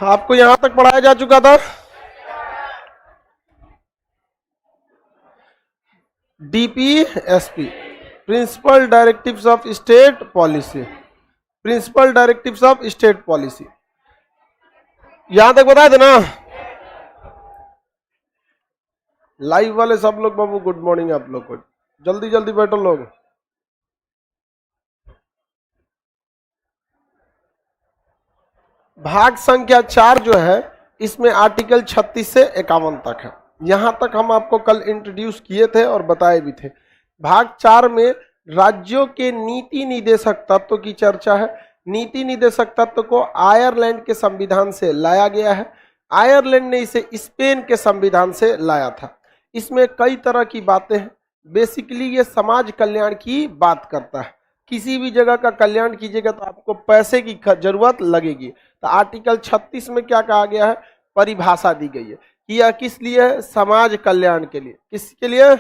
आपको यहां तक पढ़ाया जा चुका था। DPSP, principle directives of state policy, principle directives of state policy, यहां तक बताए थे ना। लाइव वाले सब लोग बाबू गुड मॉर्निंग, आप लोग को जल्दी जल्दी बैठो लोग। भाग संख्या 4 जो है इसमें आर्टिकल 36 से 51 तक है। यहां तक हम आपको कल इंट्रोड्यूस किए थे और बताए भी थे। भाग 4 में राज्यों के नीति निदेशक तत्व की चर्चा है। नीति निदेशक तत्व को आयरलैंड के संविधान से लाया गया है। आयरलैंड ने इसे स्पेन के संविधान से लाया था। इसमें कई तरह की बातें हैं। बेसिकली ये समाज कल्याण की बात करता है। किसी भी जगह का कल्याण कीजिएगा तो आपको पैसे की जरूरत लगेगी। तो आर्टिकल 36 में क्या कहा गया है, परिभाषा दी गई है कि यह किस लिए है, समाज कल्याण के लिए। किसके लिए?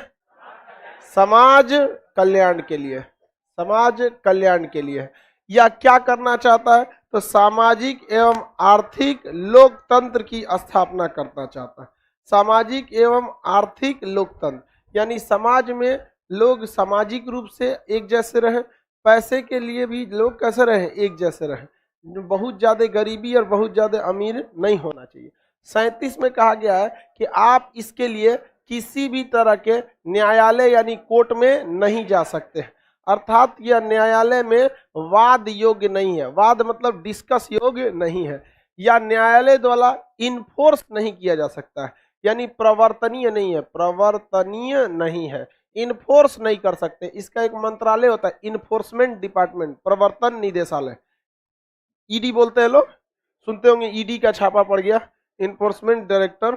समाज कल्याण के लिए, समाज कल्याण के लिए। यह क्या करना चाहता है, तो सामाजिक एवं आर्थिक लोकतंत्र की स्थापना करना चाहता है। सामाजिक एवं आर्थिक लोकतंत्र यानी समाज में लोग सामाजिक रूप से एक जैसे रहें, पैसे के लिए भी लोग कैसे रहें, एक जैसे रहें। बहुत ज्यादा गरीबी और बहुत ज्यादा अमीर नहीं होना चाहिए। 37 में कहा गया है कि आप इसके लिए किसी भी तरह के न्यायालय यानी कोर्ट में नहीं जा सकते, अर्थात यह न्यायालय में वाद योग्य नहीं है। वाद मतलब डिस्कस योग्य नहीं है, या न्यायालय द्वारा इन्फोर्स नहीं किया जा सकता है, यानी प्रवर्तनीय नहीं है, प्रवर्तनीय नहीं है, इन्फोर्स नहीं कर सकते। इसका एक मंत्रालय होता है, इन्फोर्समेंट डिपार्टमेंट, प्रवर्तन निदेशालय, ईडी बोलते हैं लोग, सुनते होंगे ईडी का छापा पड़ गया, इन्फोर्समेंट डायरेक्टर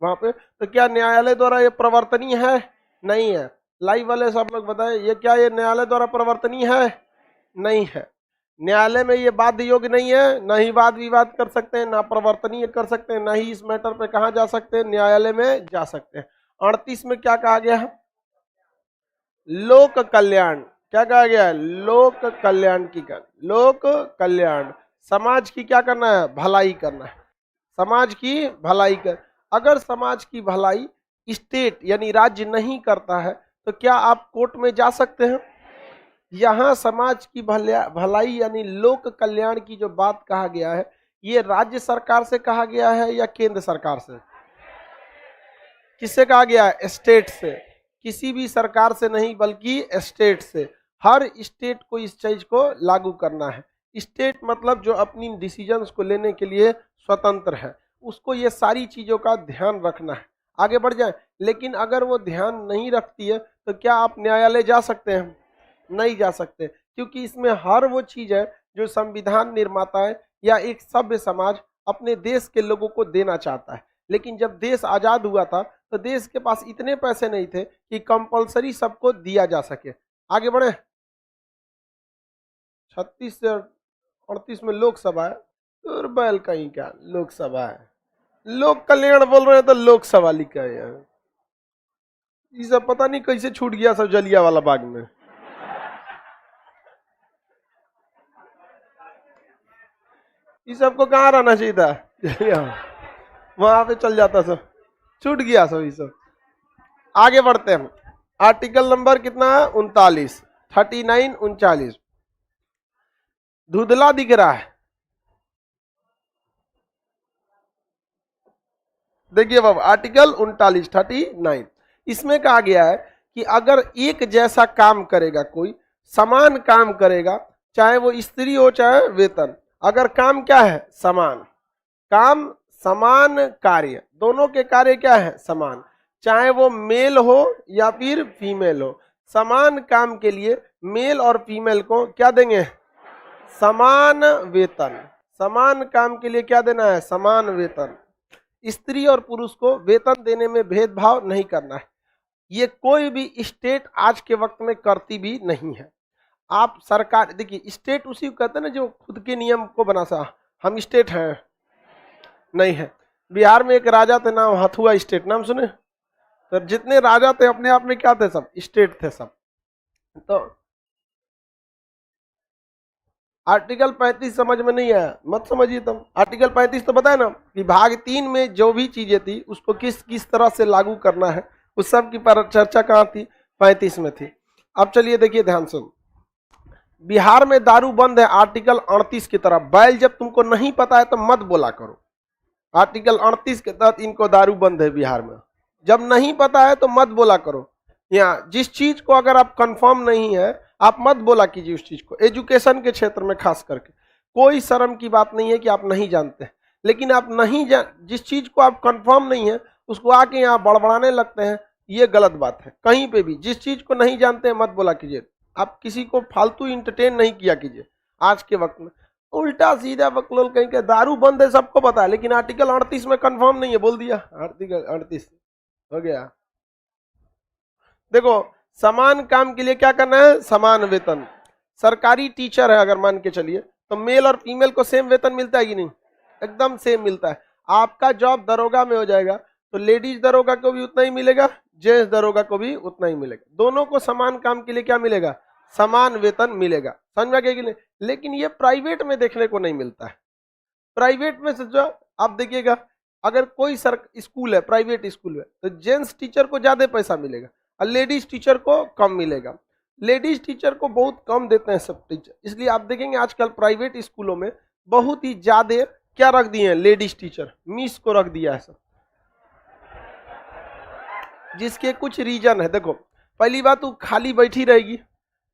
वहां पे। तो क्या न्यायालय द्वारा ये प्रवर्तनीय है? नहीं है। लाइव वाले सब लोग बताएं, ये क्या ये न्यायालय द्वारा प्रवर्तनीय है? नहीं है। न्यायालय में ये बाध्य योग्य नहीं है, ना ही वाद विवाद कर सकते हैं, ना प्रवर्तनीय कर सकते हैं, ना ही इस मैटर पे कहा जा सकते हैं, न्यायालय में जा सकते हैं। 38 में क्या कहा गया है, लोक कल्याण। क्या कहा गया है? लोक कल्याण की लोक कल्याण, समाज की क्या करना है, भलाई करना है, समाज की भलाई कर। अगर समाज की भलाई स्टेट यानी राज्य नहीं करता है तो क्या आप कोर्ट में जा सकते हैं? यहाँ समाज की भलाई यानी लोक कल्याण की जो बात कहा गया है, ये राज्य सरकार से कहा गया है या केंद्र सरकार से? किससे कहा गया है? स्टेट से। किसी भी सरकार से नहीं बल्कि स्टेट से। हर स्टेट को इस चीज को लागू करना है। स्टेट मतलब जो अपनी डिसीजंस को लेने के लिए स्वतंत्र है, उसको ये सारी चीजों का ध्यान रखना है। आगे बढ़ जाए। लेकिन अगर वो ध्यान नहीं रखती है तो क्या आप न्यायालय जा सकते हैं? नहीं जा सकते, क्योंकि इसमें हर वो चीज है जो संविधान निर्माता है या एक सभ्य समाज अपने देश के लोगों को देना चाहता है। लेकिन जब देश आजाद हुआ था तो देश के पास इतने पैसे नहीं थे कि कंपलसरी सबको दिया जा सके। आगे बढ़े। 36 से 38 में लोकसभा है, और बैल कहीं क्या लोकसभा है, लोक कल्याण बोल रहे हैं तो लोकसभा लिखा है यार। ये सब पता नहीं कैसे छूट गया सब जलिया वाला बाग में। ये सबको कहाँ रहना चाहिए था, वहां पे चल जाता सब, छूट गया सब ये सब। आगे बढ़ते हैं। आर्टिकल नंबर कितना है? 39, 39, 39। धुंधला दिख रहा है, देखिए बाबा, आर्टिकल 39, 39। इसमें कहा गया है कि अगर एक जैसा काम करेगा कोई, समान काम करेगा, चाहे वो स्त्री हो चाहे वेतन, अगर काम क्या है? समान काम, समान कार्य, दोनों के कार्य क्या है? समान, चाहे वो मेल हो या फिर फीमेल हो। समान काम के लिए मेल और फीमेल को क्या देंगे? समान वेतन। समान काम के लिए क्या देना है? समान वेतन। स्त्री और पुरुष को वेतन देने में भेदभाव नहीं करना है। ये कोई भी स्टेट आज के वक्त में करती भी नहीं है। आप सरकार देखिए, स्टेट उसी को कहते हैं ना जो खुद के नियम को बना सा। हम स्टेट हैं? नहीं है। बिहार में एक राजा थे, नाम हथुआ स्टेट, नाम सुने? तो जितने राजा थे अपने आप में क्या थे? सब स्टेट थे सब। तो आर्टिकल 35 समझ में नहीं आया मत समझिए तुम। आर्टिकल 35 तो बताया ना कि भाग 3 में जो भी चीजें थी उसको किस किस तरह से लागू करना है, उस सब की पर चर्चा कहाँ थी, 35 में थी। अब चलिए देखिए ध्यान से, बिहार में दारू बंद है आर्टिकल 38 की तरह। बैल जब तुमको नहीं पता है तो मत बोला करो। आर्टिकल 38 के तहत इनको दारू बंद है बिहार में। जब नहीं पता है तो मत बोला करो। यहाँ जिस चीज को अगर आप कंफर्म नहीं है आप मत बोला कीजिए उस चीज को। एजुकेशन के क्षेत्र में खास करके कोई शर्म की बात नहीं है कि आप नहीं जानते हैं, लेकिन आप नहीं जिस चीज को आप कंफर्म नहीं है उसको आके यहाँ बड़बड़ाने लगते हैं, ये गलत बात है। कहीं पे भी जिस चीज को नहीं जानते हैं मत बोला कीजिए। आप किसी को फालतू इंटरटेन नहीं किया कीजिए। आज के वक्त में उल्टा सीधा बकलोल कहीं के दारू बंद है सबको पता है, लेकिन आर्टिकल 38 में कंफर्म नहीं है, बोल दिया आर्टिकल 38 हो गया। देखो समान काम के लिए क्या करना है, समान वेतन। सरकारी टीचर है अगर मान के चलिए तो मेल और फीमेल को सेम वेतन मिलता है कि नहीं, एकदम सेम मिलता है। आपका जॉब दरोगा में हो जाएगा तो लेडीज दरोगा को भी उतना ही मिलेगा, जेंट्स दरोगा को भी उतना ही मिलेगा। दोनों को समान काम के लिए क्या मिलेगा, समान वेतन मिलेगा। समझ में गया कि नहीं। लेकिन ये प्राइवेट में देखने को नहीं मिलता है। प्राइवेट में सोचो आप देखिएगा, अगर कोई स्कूल है प्राइवेट स्कूल में तो जेंट्स टीचर को ज्यादा पैसा मिलेगा और लेडीज टीचर को कम मिलेगा। लेडीज टीचर को बहुत कम देते हैं सब टीचर, इसलिए आप देखेंगे आजकल प्राइवेट स्कूलों में बहुत ही ज्यादा क्या रख दिए हैं, लेडीज टीचर, मिस को रख दिया है सब। जिसके कुछ रीजन है। देखो पहली बात वो खाली बैठी रहेगी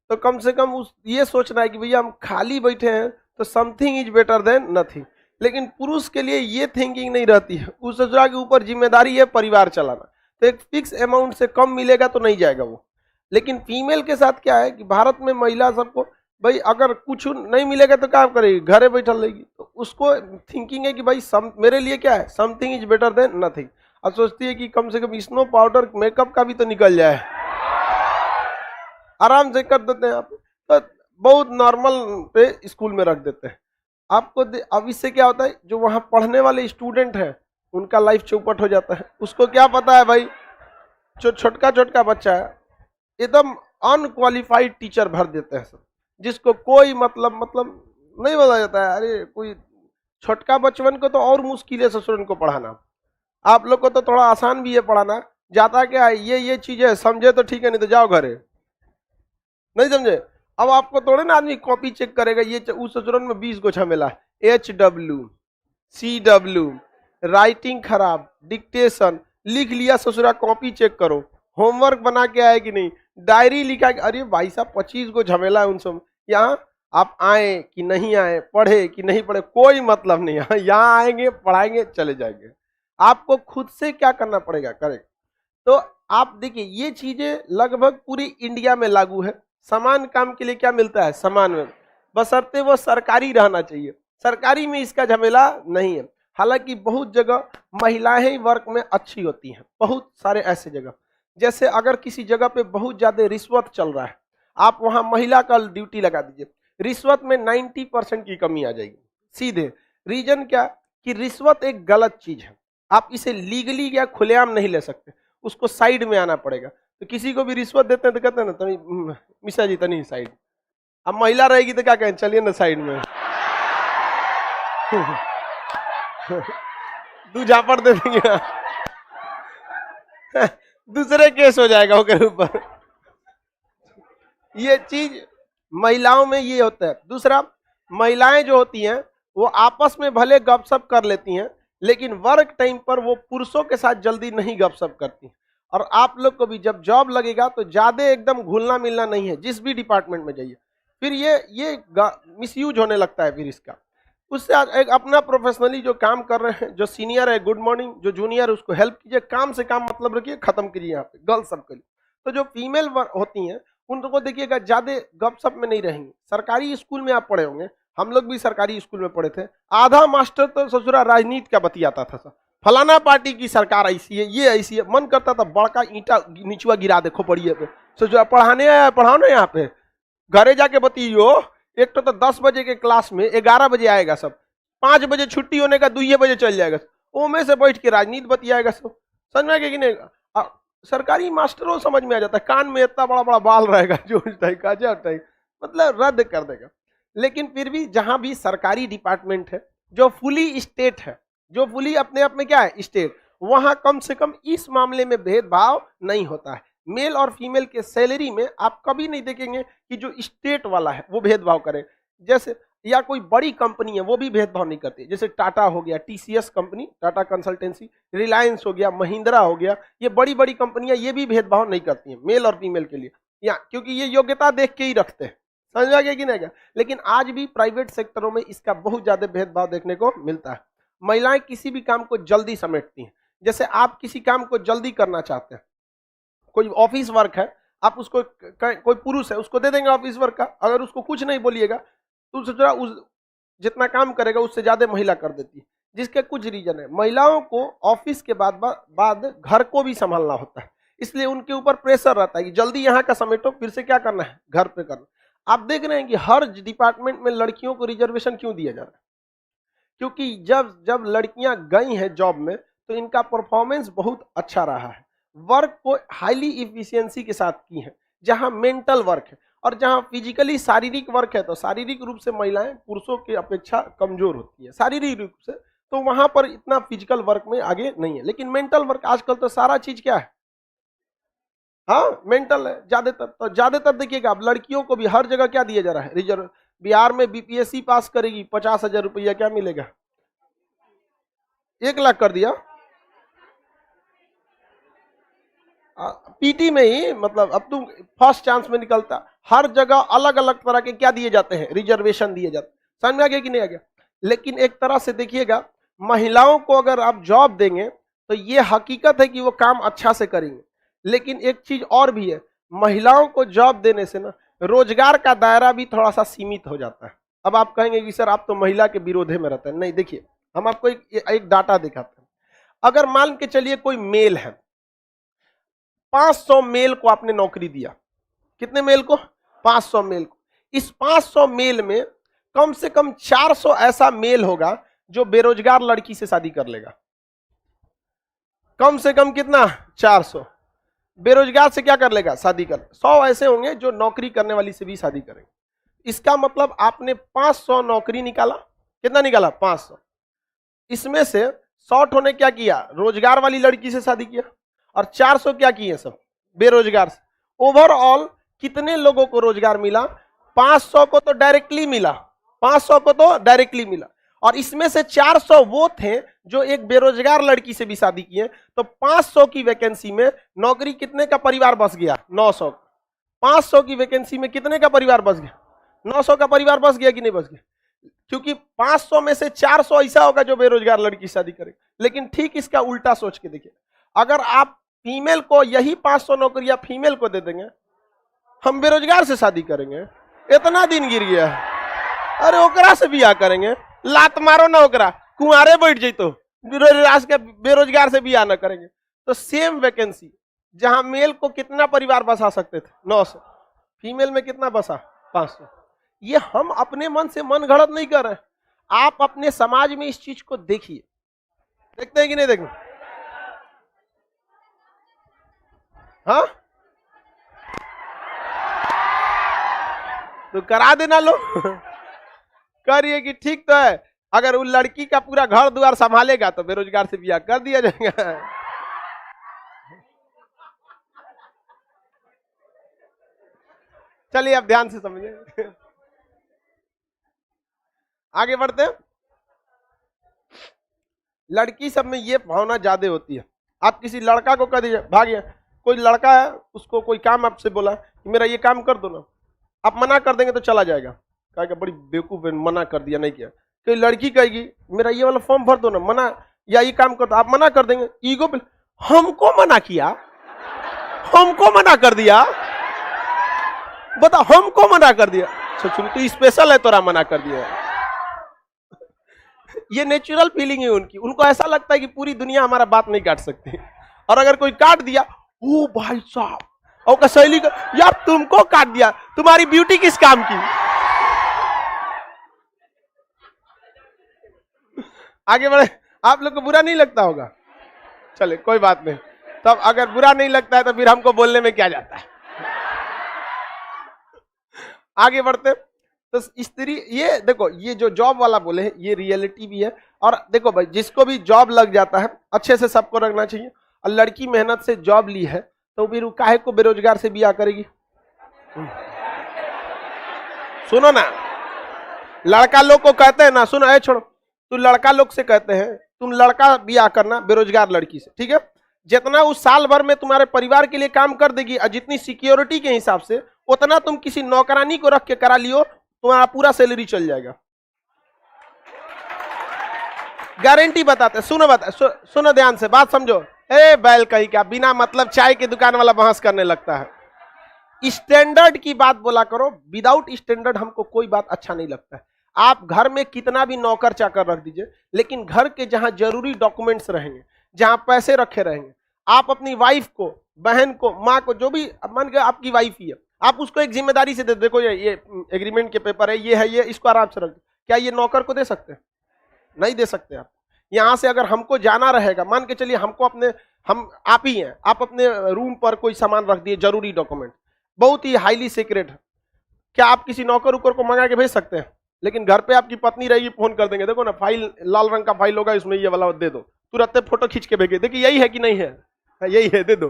तो कम से कम उस ये सोचना है कि भैया हम खाली बैठे हैं तो something is better than nothing. लेकिन पुरुष के लिए ये थिंकिंग नहीं रहती है, उस ससुरा के ऊपर जिम्मेदारी है परिवार चलाना, तो एक फिक्स अमाउंट से कम मिलेगा तो नहीं जाएगा वो। लेकिन फीमेल के साथ क्या है कि भारत में महिला सबको भाई अगर कुछ नहीं मिलेगा तो क्या करेगी, घरे बैठल रहेगी। तो उसको थिंकिंग है कि भाई मेरे लिए क्या है, something is better than nothing. अब सोचती है कि कम से कम स्नो पाउडर मेकअप का भी तो निकल जाए, आराम से कर देते हैं आप, तो बहुत नॉर्मल पे स्कूल में रख देते हैं आपको। अब इससे क्या होता है, जो वहां पढ़ने वाले स्टूडेंट हैं उनका लाइफ चौपट हो जाता है। उसको क्या पता है भाई, जो छोटका छोटका बच्चा है एकदम अनक्वालिफाइड टीचर भर देते हैं सब, जिसको कोई मतलब नहीं बताया जाता है। अरे कोई छोटका बचपन को तो और मुश्किल है ससुरन को पढ़ाना, आप लोग को तो थोड़ा आसान भी है पढ़ाना। जाता क्या है, ये चीज है समझे तो ठीक है, नहीं तो जाओ घरे। नहीं समझे, अब आपको थोड़े ना आदमी कॉपी चेक करेगा। ये उस ससुरन में 20 गो झमेला, HW CW, राइटिंग खराब, डिक्टेशन, लिख लिया ससुरा कॉपी चेक करो, होमवर्क बना के आए कि नहीं, डायरी लिखा। अरे भाई साहब 25 गो झमेला है उन सब। यहाँ आप आए कि नहीं आए, पढ़े कि नहीं पढ़े, कोई मतलब नहीं है। यहाँ आएंगे पढ़ाएंगे चले जाएंगे। आपको खुद से क्या करना पड़ेगा, करेक्ट। तो आप देखिए ये चीजें लगभग पूरी इंडिया में लागू है। समान काम के लिए क्या मिलता है, समान में, बशर्ते वो सरकारी रहना चाहिए। सरकारी में इसका झमेला नहीं है। हालांकि बहुत जगह महिलाएं वर्क में अच्छी होती हैं, बहुत सारे ऐसे जगह, जैसे अगर किसी जगह पे बहुत ज्यादा रिश्वत चल रहा है, आप वहां महिला का ड्यूटी लगा दीजिए, रिश्वत में 90% की कमी आ जाएगी सीधे। रीजन क्या कि रिश्वत एक गलत चीज है, आप इसे लीगली या खुलेआम नहीं ले सकते, उसको साइड में आना पड़ेगा। तो किसी को भी रिश्वत देते हैं तो कहते हैं ना तनी मिश्रा जी तनी साइड। अब महिला रहेगी तो क्या कहें, चलिए ना साइड में दू झापड़ दे देंगे दूसरे केस हो जाएगा उसके ऊपर। ये चीज महिलाओं में ये होता है। दूसरा, महिलाएं जो होती हैं वो आपस में भले गपशप कर लेती हैं, लेकिन वर्क टाइम पर वो पुरुषों के साथ जल्दी नहीं गपशप करती। और आप लोग को भी जब जॉब लगेगा तो ज्यादा एकदम घुलना मिलना नहीं है, जिस भी डिपार्टमेंट में जाइए, फिर ये मिसयूज होने लगता है। फिर इसका उससे एक अपना प्रोफेशनली जो काम कर रहे हैं, जो सीनियर है गुड मॉर्निंग, जो जूनियर है उसको हेल्प कीजिए, काम से काम मतलब रखिए, खत्म कीजिए यहाँ पे गर्ल्स सबके लिए। तो जो फीमेल होती हैं उनको देखिएगा ज्यादा गपशप में नहीं रहेंगी। सरकारी स्कूल में आप पढ़े होंगे, हम लोग भी सरकारी स्कूल में पढ़े थे, आधा मास्टर तो ससुरा राजनीति का बतियाता था सर, फलाना पार्टी की सरकार ऐसी है, ये ऐसी है। मन करता था बड़का ईंटा नीचुआ गिरा दे खोपड़िए पे, ससुरा पढ़ाने आया, पढ़ाओ ना यहाँ पे, घरे जाके बतियो। एक तो 10 बजे के क्लास में 11 बजे आएगा सब, 5 बजे छुट्टी होने का 2 बजे चल जाएगा, वो में से बैठ के राजनीति बतियाएगा सब। समझ में आएगा कि नहीं। सरकारी मास्टरों समझ में आ जाता है, कान में इतना बड़ा बड़ा बाल रहेगा जो टाइप का मतलब रद्द कर देगा। लेकिन फिर भी जहां भी सरकारी डिपार्टमेंट है, जो फुली स्टेट है, जो फुली अपने आप में क्या है स्टेट, वहां कम से कम इस मामले में भेदभाव नहीं होता है। मेल और फीमेल के सैलरी में आप कभी नहीं देखेंगे कि जो स्टेट वाला है वो भेदभाव करे। जैसे या कोई बड़ी कंपनी है वो भी भेदभाव नहीं करती, जैसे टाटा हो गया, TCS company, Tata consultancy, Reliance हो गया, महिंद्रा हो गया, ये बड़ी बड़ी कंपनियां ये भी भेदभाव नहीं करती हैं मेल और फीमेल के लिए, या क्योंकि ये योग्यता देख के ही रखते हैं। समझ आ गया कि नहीं? लेकिन आज भी प्राइवेट सेक्टरों में इसका बहुत ज्यादा भेदभाव देखने को मिलता है। महिलाएं किसी भी काम को जल्दी समेटती हैं। जैसे आप किसी काम को जल्दी करना चाहते हैं, कोई ऑफिस वर्क है, आप उसको कोई पुरुष है उसको दे देंगे ऑफिस वर्क का, अगर उसको कुछ नहीं बोलिएगा तो उससे थोड़ा उस जितना काम करेगा उससे ज्यादा महिला कर देती है। जिसके कुछ रीजन है, महिलाओं को ऑफिस के बाद घर को भी संभालना होता है, इसलिए उनके ऊपर प्रेशर रहता है कि जल्दी यहाँ का समेटो, फिर से क्या करना है घर पे करना। आप देख रहे हैं कि हर डिपार्टमेंट में लड़कियों को रिजर्वेशन क्यों दिया जा रहा है? क्योंकि जब जब लड़कियां गई हैं जॉब में तो इनका परफॉर्मेंस बहुत अच्छा रहा है, वर्क को हाईली इफिशियंसी के साथ की है। जहां मेंटल वर्क है और जहां फिजिकली शारीरिक वर्क है, तो शारीरिक रूप से महिलाएं पुरुषों की अपेक्षा कमजोर होती है शारीरिक रूप से, तो वहां पर इतना फिजिकल वर्क में आगे नहीं है। लेकिन मेंटल वर्क आजकल तो सारा चीज क्या है, हाँ मेंटल है ज्यादातर। तो ज्यादातर देखिएगा अब लड़कियों को भी हर जगह क्या दिया जा रहा है रिजर्व। बिहार में बीपीएससी पास करेगी 50,000 रुपया क्या मिलेगा, 1 लाख कर दिया। पीटी में ही मतलब अब तुम फर्स्ट चांस में निकलता, हर जगह अलग अलग तरह के क्या दिए जाते हैं, रिजर्वेशन दिए जाते हैं। समझ में आ गया कि नहीं आ गया? लेकिन एक तरह से देखिएगा, महिलाओं को अगर आप जॉब देंगे तो ये हकीकत है कि वो काम अच्छा से करेंगे। लेकिन एक चीज और भी है, महिलाओं को जॉब देने से ना रोजगार का दायरा भी थोड़ा सा सीमित हो जाता है। अब आप कहेंगे कि सर आप तो महिला के विरोधे में रहते हैं। नहीं, देखिए हम आपको एक डाटा दिखाते हैं। अगर मान के चलिए कोई मेल है, 500 मेल को आपने नौकरी दिया, कितने मेल को? 500 मेल को। इस 500 मेल में कम से कम 400 ऐसा मेल होगा जो बेरोजगार लड़की से शादी कर लेगा। कम से कम कितना? 400 बेरोजगार से क्या कर लेगा, शादी कर। 100 ऐसे होंगे जो नौकरी करने वाली से भी शादी करेंगे। इसका मतलब आपने 500 नौकरी निकाला, कितना निकाला? 500। इसमें से 100 ने क्या किया, रोजगार वाली लड़की से शादी किया, और 400 क्या किए सब बेरोजगार से। ओवरऑल कितने लोगों को रोजगार मिला? 500 को तो डायरेक्टली मिला, 500 को तो डायरेक्टली मिला, और इसमें से 400 वो थे जो एक बेरोजगार लड़की से भी शादी किए। तो 500 की वैकेंसी में नौकरी कितने का परिवार बस गया? 900। 500 की वैकेंसी में कितने का परिवार बस गया? 900 का परिवार बस गया कि नहीं बस गया? क्योंकि 500 में से 400 ऐसा होगा जो बेरोजगार लड़की शादी करे। लेकिन ठीक इसका उल्टा सोच के देखिए, अगर आप फीमेल को यही 500 नौकरियां फीमेल को दे देंगे, हम बेरोजगार से शादी करेंगे, इतना दिन गिर गया है, अरे ओकरा से बियाह करेंगे, लात मारो ना ओकरा, कुंवारे बैठ जइतो, बेरोजगार से बियाह ना करेंगे। तो सेम वैकेंसी जहां मेल को कितना परिवार बसा सकते थे? 900, फीमेल में कितना बसा? 500। ये हम अपने मन से मन घड़त नहीं कर रहे हैं, आप अपने समाज में इस चीज को देखिए। देखते हैं कि नहीं देखते? हाँ तो करा देना लो करिए कि ठीक तो है। अगर उस लड़की का पूरा घर द्वार संभालेगा तो बेरोजगार से बियाह कर दिया जाएगा। चलिए अब ध्यान से समझिए, आगे बढ़ते हैं। लड़की सब में ये भावना ज्यादा होती है। आप किसी लड़का को कह दीजिए भाग गया, कोई लड़का है उसको कोई काम आपसे बोला कि मेरा ये काम कर दो ना, आप मना कर देंगे तो चला जाएगा, कहेगा बड़ी बेवकूफ है, मना कर दिया नहीं किया। कोई लड़की कहेगी मेरा ये वाला फॉर्म भर दो ना, मना, या ये काम कर दो, आप मना कर देंगे, ईगो पे हमको मना किया, हमको मना कर दिया, बता हमको मना कर दिया, तो स्पेशल है तोरा मना कर दिया। ये नेचुरल फीलिंग है उनकी, उनको ऐसा लगता है कि पूरी दुनिया हमारा बात नहीं काट सकती, और अगर कोई काट दिया, ओ भाई साहब, और सहेली का यार तुमको काट दिया, तुम्हारी ब्यूटी किस काम की। आगे बढ़े, आप लोग को बुरा नहीं लगता होगा, चले कोई बात नहीं। तब अगर बुरा नहीं लगता है तो फिर हमको बोलने में क्या जाता है। आगे बढ़ते, तो स्त्री, ये देखो, ये जो जॉब वाला बोले हैं ये रियलिटी भी है। और देखो भाई, जिसको भी जॉब लग जाता है अच्छे से सबको रखना चाहिए। और लड़की मेहनत से जॉब ली है तो फिर वो काहे को बेरोजगार से बियाह करेगी? सुनो ना, लड़का लोग को कहते हैं ना, सुनो ए छोड़ो, तू लड़का लोग से कहते हैं तुम लड़का बियाह करना बेरोजगार लड़की से, ठीक है? जितना उस साल भर में तुम्हारे परिवार के लिए काम कर देगी और जितनी सिक्योरिटी के हिसाब से उतना तुम किसी नौकरानी को रख के करा लियो, तुम्हारा पूरा सैलरी चल जाएगा, गारंटी बताते। सुनो सुनो ध्यान से बात समझो। ए बैल कहीं का, बिना मतलब चाय की दुकान वाला बहस करने लगता है। स्टैंडर्ड की बात बोला करो, विदाउट स्टैंडर्ड हमको कोई बात अच्छा नहीं लगता है। आप घर में कितना भी नौकर चाकर रख दीजिए, लेकिन घर के जहां जरूरी डॉक्यूमेंट्स रहेंगे, जहां पैसे रखे रहेंगे, आप अपनी वाइफ को, बहन को, माँ को, जो भी मान के आपकी वाइफ ही है, आप उसको एक जिम्मेदारी से दे, देखो ये एग्रीमेंट के पेपर है, ये है, ये इसको आराम से रख दो। क्या ये नौकर को दे सकते हैं? नहीं दे सकते आप। यहां से अगर हमको जाना रहेगा, मान के चलिए हमको अपने, हम आप ही हैं, आप अपने रूम पर कोई सामान रख दिए, जरूरी डॉक्यूमेंट, बहुत ही हाईली सीक्रेट है, क्या आप किसी नौकर उकर को मंगा के भेज सकते हैं? लेकिन घर पे आपकी पत्नी रहेगी, फोन कर देंगे, देखो ना फाइल, लाल रंग का फाइल होगा, इसमें ये वाला दे दो, तुरंत फोटो खींच के भेजे, देखिए यही है कि नहीं है, यही है, दे दो।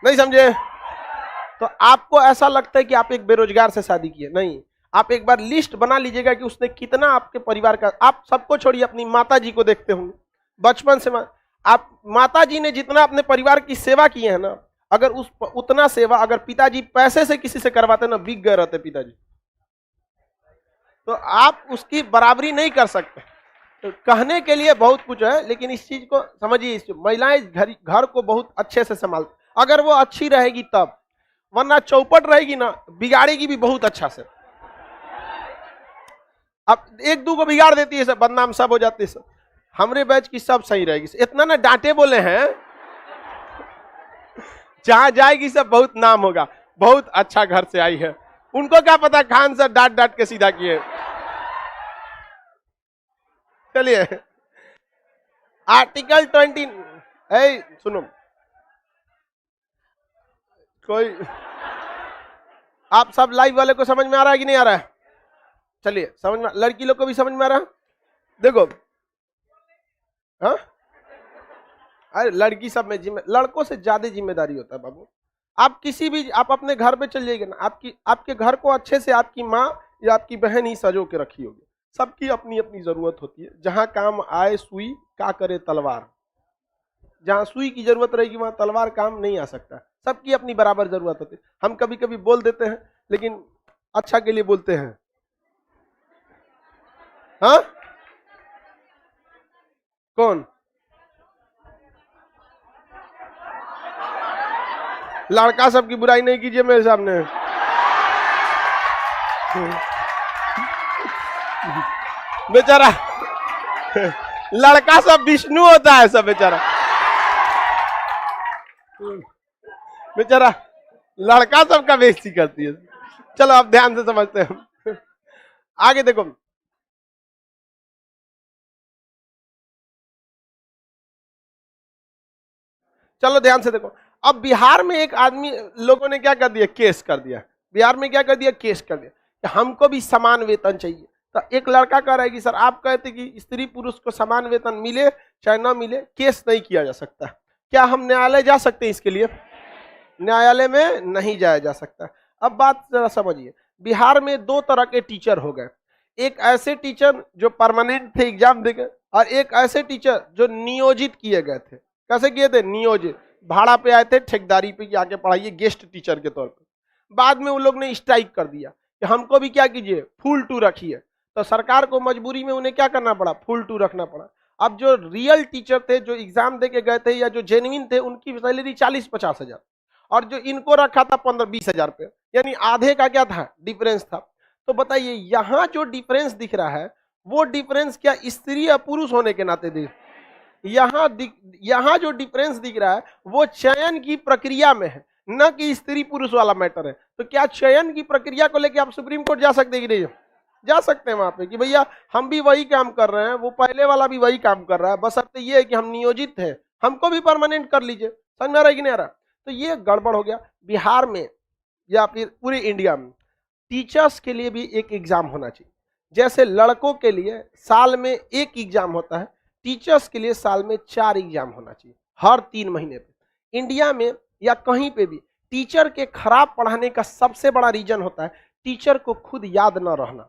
नहीं समझे? तो आपको ऐसा लगता है कि आप एक बेरोजगार से शादी की है? नहीं, आप एक बार लिस्ट बना लीजिएगा कि उसने कितना आपके परिवार का, आप सबको छोड़िए, अपनी माता जी को देखते होंगे बचपन से, आप माता जी ने जितना अपने परिवार की सेवा की है ना, अगर उतना सेवा अगर पिताजी पैसे से किसी से करवाते ना, बिक गए रहते पिताजी, तो आप उसकी बराबरी नहीं कर सकते। तो कहने के लिए बहुत कुछ है, लेकिन इस चीज को समझिए, महिलाएं घर को बहुत अच्छे से संभालती, अगर वो अच्छी रहेगी तब, वरना चौपट रहेगी ना, बिगाड़ेगी भी बहुत अच्छा से। अब एक दो को बिगाड़ देती है सब, बदनाम सब हो जाती है सब। हमरे बैच की सब सही रहेगी, इतना ना डांटे बोले हैं, जहां जाएगी सब बहुत नाम होगा, बहुत अच्छा घर से आई है। उनको क्या पता खान सर डांट डांट के सीधा किए। चलिए आर्टिकल 20, सुनो, कोई आप सब लाइव वाले को समझ में आ रहा है कि नहीं आ रहा है? चलिए समझ में, लड़की लोग को भी समझ में आ रहा है? देखो, हाँ, अरे लड़की सब में लड़कों से ज्यादा जिम्मेदारी होता है बाबू। आप किसी भी, आप अपने घर पे चल जाइएगा ना, आपके घर को अच्छे से आपकी माँ या आपकी बहन ही सजो के रखी होगी। सबकी अपनी अपनी जरूरत होती है, जहां काम आए सुई, क्या करे तलवार, जहां सुई की जरूरत रहेगी वहां तलवार काम नहीं आ सकता। सबकी अपनी बराबर जरूरत होती है। हम कभी कभी बोल देते हैं, लेकिन अच्छा के लिए बोलते हैं। हाँ, कौन? लड़का सबकी बुराई नहीं कीजिए मेरे सामने। बेचारा लड़का सब विष्णु होता है सब, बेचारा लड़का सबका बेइज्जती करती है। चलो अब ध्यान से समझते हैं, आगे देखो। चलो ध्यान से देखो, अब बिहार में एक आदमी, लोगों ने क्या कर दिया, केस कर दिया। बिहार में क्या कर दिया, केस कर दिया कि हमको भी समान वेतन चाहिए। तो एक लड़का कह रहा है कि सर आप कहते कि स्त्री पुरुष को समान वेतन मिले चाहे ना मिले, केस नहीं किया जा सकता। क्या हम न्यायालय जा सकते हैं इसके लिए? न्यायालय में नहीं जाया जा सकता। अब बात जरा समझिए, बिहार में दो तरह के टीचर हो गए। एक ऐसे टीचर जो परमानेंट थे, एग्जाम देकर, और एक ऐसे टीचर जो नियोजित किए गए थे। कैसे किए थे? नियोजित, भाड़ा पे आए थे, ठेकेदारी पे कि आके पढ़ाइए गेस्ट टीचर के तौर पे। बाद में उन लोग ने स्ट्राइक कर दिया कि हमको भी क्या कीजिए, फुल टू रखिए। तो सरकार को मजबूरी में उन्हें क्या करना पड़ा, फुल टू रखना पड़ा। अब जो रियल टीचर थे, जो एग्जाम दे के गए थे या जो जेन्युइन थे, उनकी सैलरी 40-50 हजार, और जो इनको रखा था 15-20 हजार पे, यानी आधे का क्या था, डिफरेंस था। तो बताइए यहां जो डिफरेंस दिख रहा है, वो डिफरेंस क्या स्त्री या पुरुष होने के नाते दिख, यहां जो डिफरेंस दिख रहा है वो चयन की प्रक्रिया में है, न कि स्त्री पुरुष वाला मैटर है। तो क्या चयन की प्रक्रिया को लेकर आप सुप्रीम कोर्ट जा सकते हैं कि नहीं? जा सकते हैं वहां पे कि भैया हम भी वही काम कर रहे हैं, वो पहले वाला भी वही काम कर रहा है, बस अब तो ये है कि हम नियोजित हैं, हमको भी परमानेंट कर लीजिए। समझ में आ रहा है कि नहीं आ रहा? तो ये गड़बड़ हो गया बिहार में या फिर पूरे इंडिया में। टीचर्स के लिए भी एक एग्जाम होना चाहिए। जैसे लड़कों के लिए साल में एक एग्जाम होता है, टीचर्स के लिए साल में 4 एग्जाम होना चाहिए, हर 3 महीने पे। इंडिया में या कहीं पे भी टीचर के खराब पढ़ाने का सबसे बड़ा रीजन होता है टीचर को खुद याद न रहना।